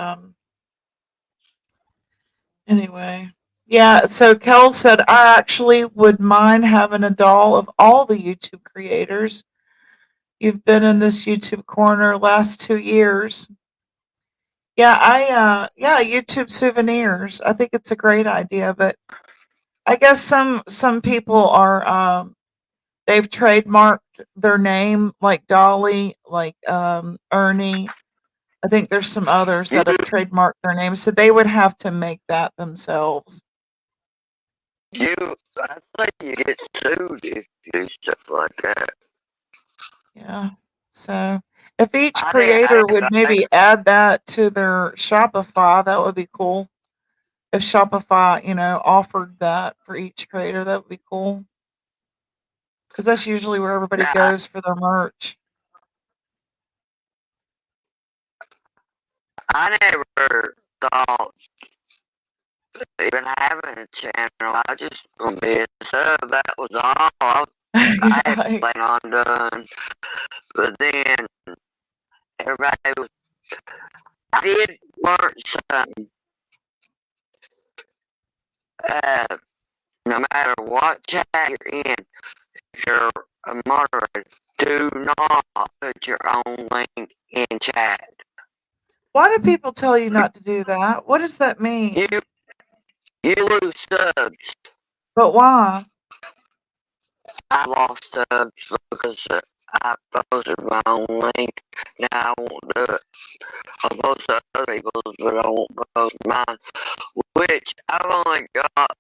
anyway, yeah. So Kel said, I actually would mind having a doll of all the YouTube creators. You've been in this YouTube corner last 2 years. Yeah, YouTube souvenirs. I think it's a great idea, but I guess some people are they've trademarked their name, like Dolly, like Ernie. I think there's some others that have trademarked their names, so they would have to make that themselves. I think you get sued if you do stuff like that. Yeah. So if each creator would maybe add that to their Shopify, that would be cool. If Shopify, offered that for each creator, that would be cool. Because that's usually where everybody goes for their merch. I never thought even having a channel. I just gonna be a sub. That was all. I hadn't planned on doing but then everybody was, did learn something. No matter what chat you're in, if you're a moderator, do not put your own link in chat. Why do people tell you not to do that? What does that mean? You lose subs. But why? I lost subs because I posted my own link. Now I won't do it. I'll post other people's, but I won't post mine. Which I've only got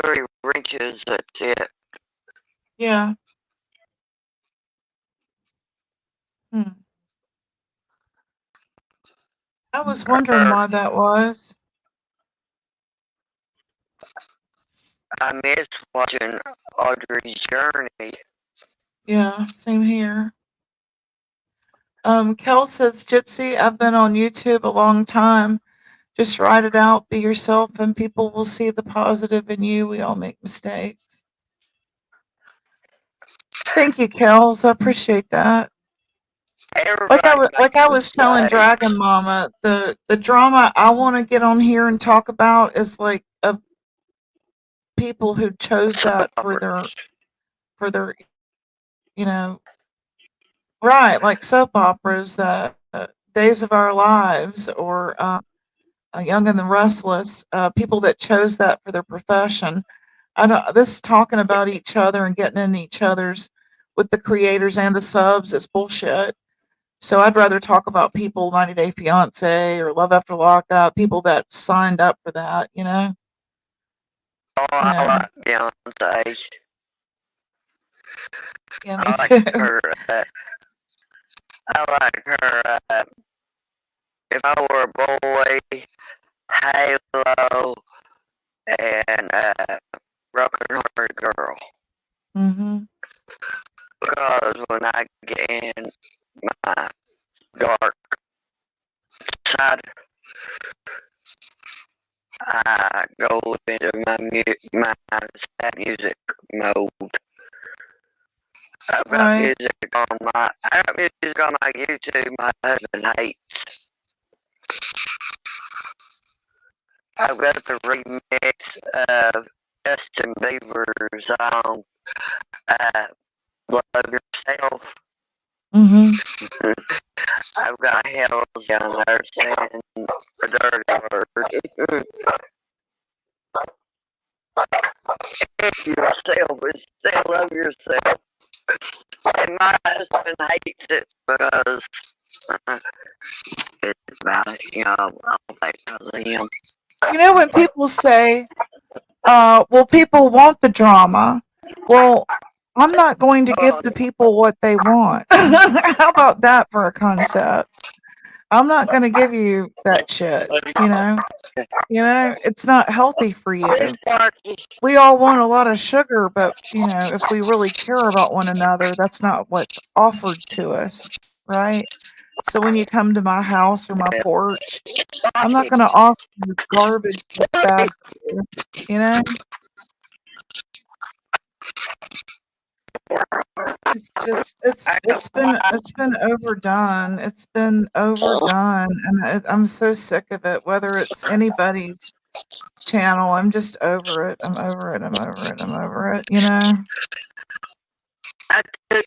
3 reaches. That's it. Yeah. Hmm. I was wondering why that was. I miss watching Audrey's journey. Yeah, same here. Kel says, Gypsy, I've been on YouTube a long time. Just write it out, be yourself, and people will see the positive in you. We all make mistakes. Thank you, Kels. I appreciate that. Like I was telling Dragon Mama, the drama I want to get on here and talk about is like people who chose that for their you know, right, like soap operas, that Days of Our Lives, or Young and the Restless, people that chose that for their profession. I don't. This talking about each other and getting in each other's with the creators and the subs is bullshit. So I'd rather talk about people 90 Day Fiance or Love After Lockup, people that signed up for that, you know? Oh, You I know. like Beyonce. Yeah, me I like too. her. I like her. If I were a boy, Halo, and Broken Heart Girl. Mm-hmm. Because when I get in my dark side, I go into my sad music mode. Right. I got music on my YouTube my husband hates. I've got the remix of Justin Bieber's song, Love Yourself. Mm-hmm. I've got Hells down there saying a dirty word. If yourself is still love yourself. And my husband hates it because it's about, I don't think because of him. You know, when people say, well, people want the drama, well, I'm not going to give the people what they want. How about that for a concept? I'm not going to give you that shit, you know? You know, it's not healthy for you. We all want a lot of sugar, but, you know, if we really care about one another, that's not what's offered to us, right? So when you come to my house or my porch, I'm not going to offer you garbage that's bad for you, you know? It's just it's been overdone. It's been overdone, and I'm so sick of it. Whether it's anybody's channel, I'm just over it. I'm over it. I'm over it. I'm over it. You know. I took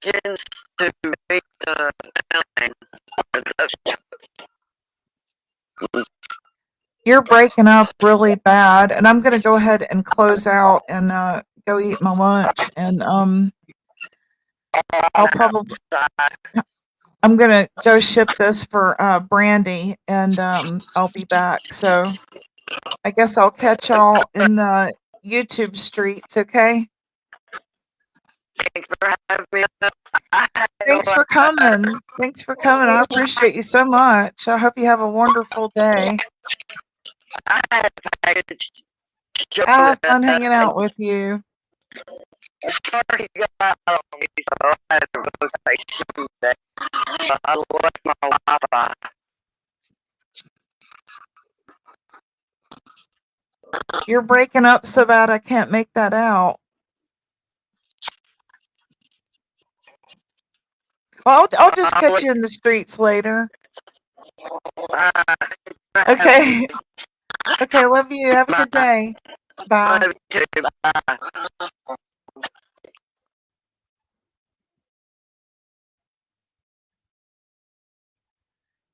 Jens to meet the mountain. You're breaking up really bad, and I'm gonna go ahead and close out and go eat my lunch, and I'll probably. I'm gonna go ship this for Brandy, and I'll be back. So I guess I'll catch y'all in the YouTube streets. Okay. Thanks for having me. Thanks for coming. Thanks for coming. I appreciate you so much. I hope you have a wonderful day. I had a I have fun hanging out with you. Sorry, got on me, so I had to go say something. I lost my Wi-Fi. You're breaking up so bad I can't make that out. I'll just catch you in the streets later. Okay. Okay, love you. Have a good day. Bye. Love you too. Bye.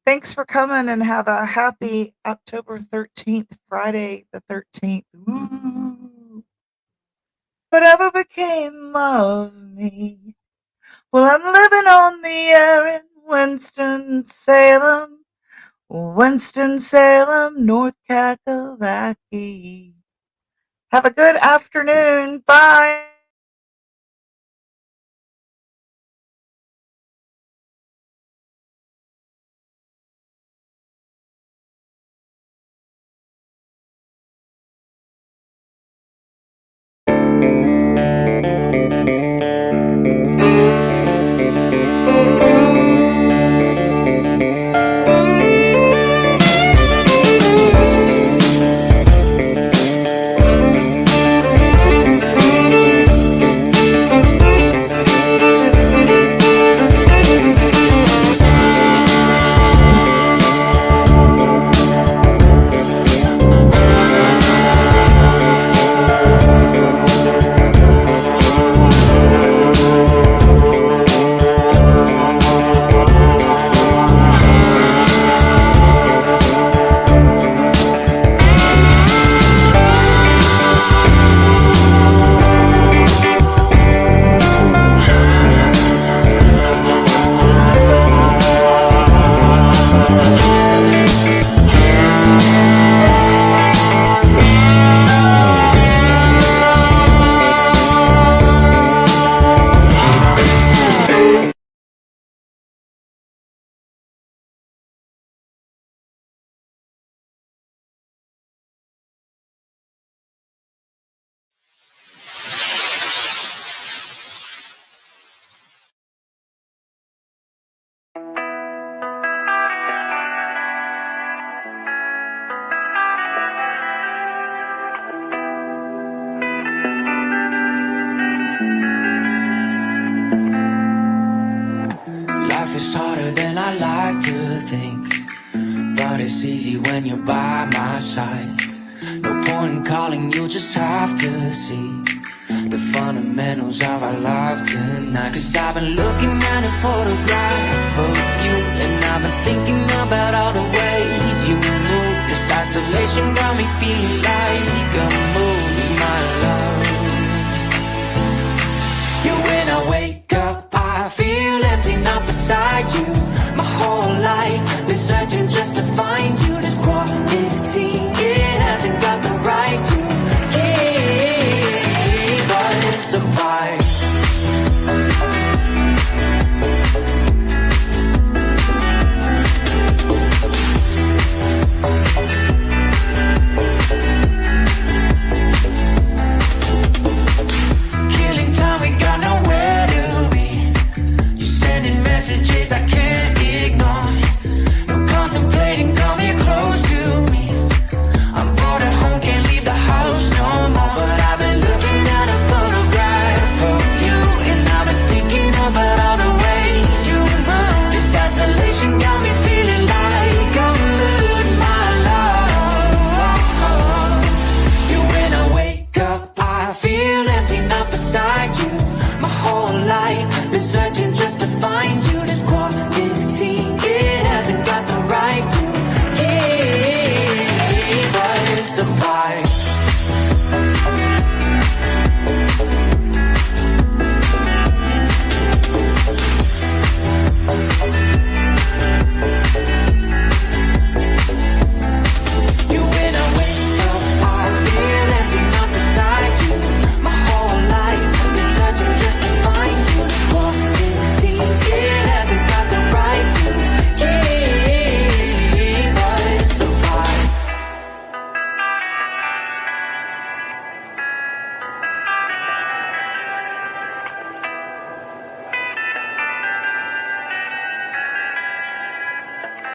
Thanks for coming and have a happy October 13th, Friday the 13th. Ooh. Whatever became of me? Well, I'm living on the air in Winston-Salem, North Kakalaki. Have a good afternoon. Bye. Life is harder than I like to think, but it's easy when you're by my side. No point in calling, you'll just have to see the fundamentals of our love tonight. Cause I've been looking at a photograph of you, and I've been thinking about all the ways you move. This isolation got me feeling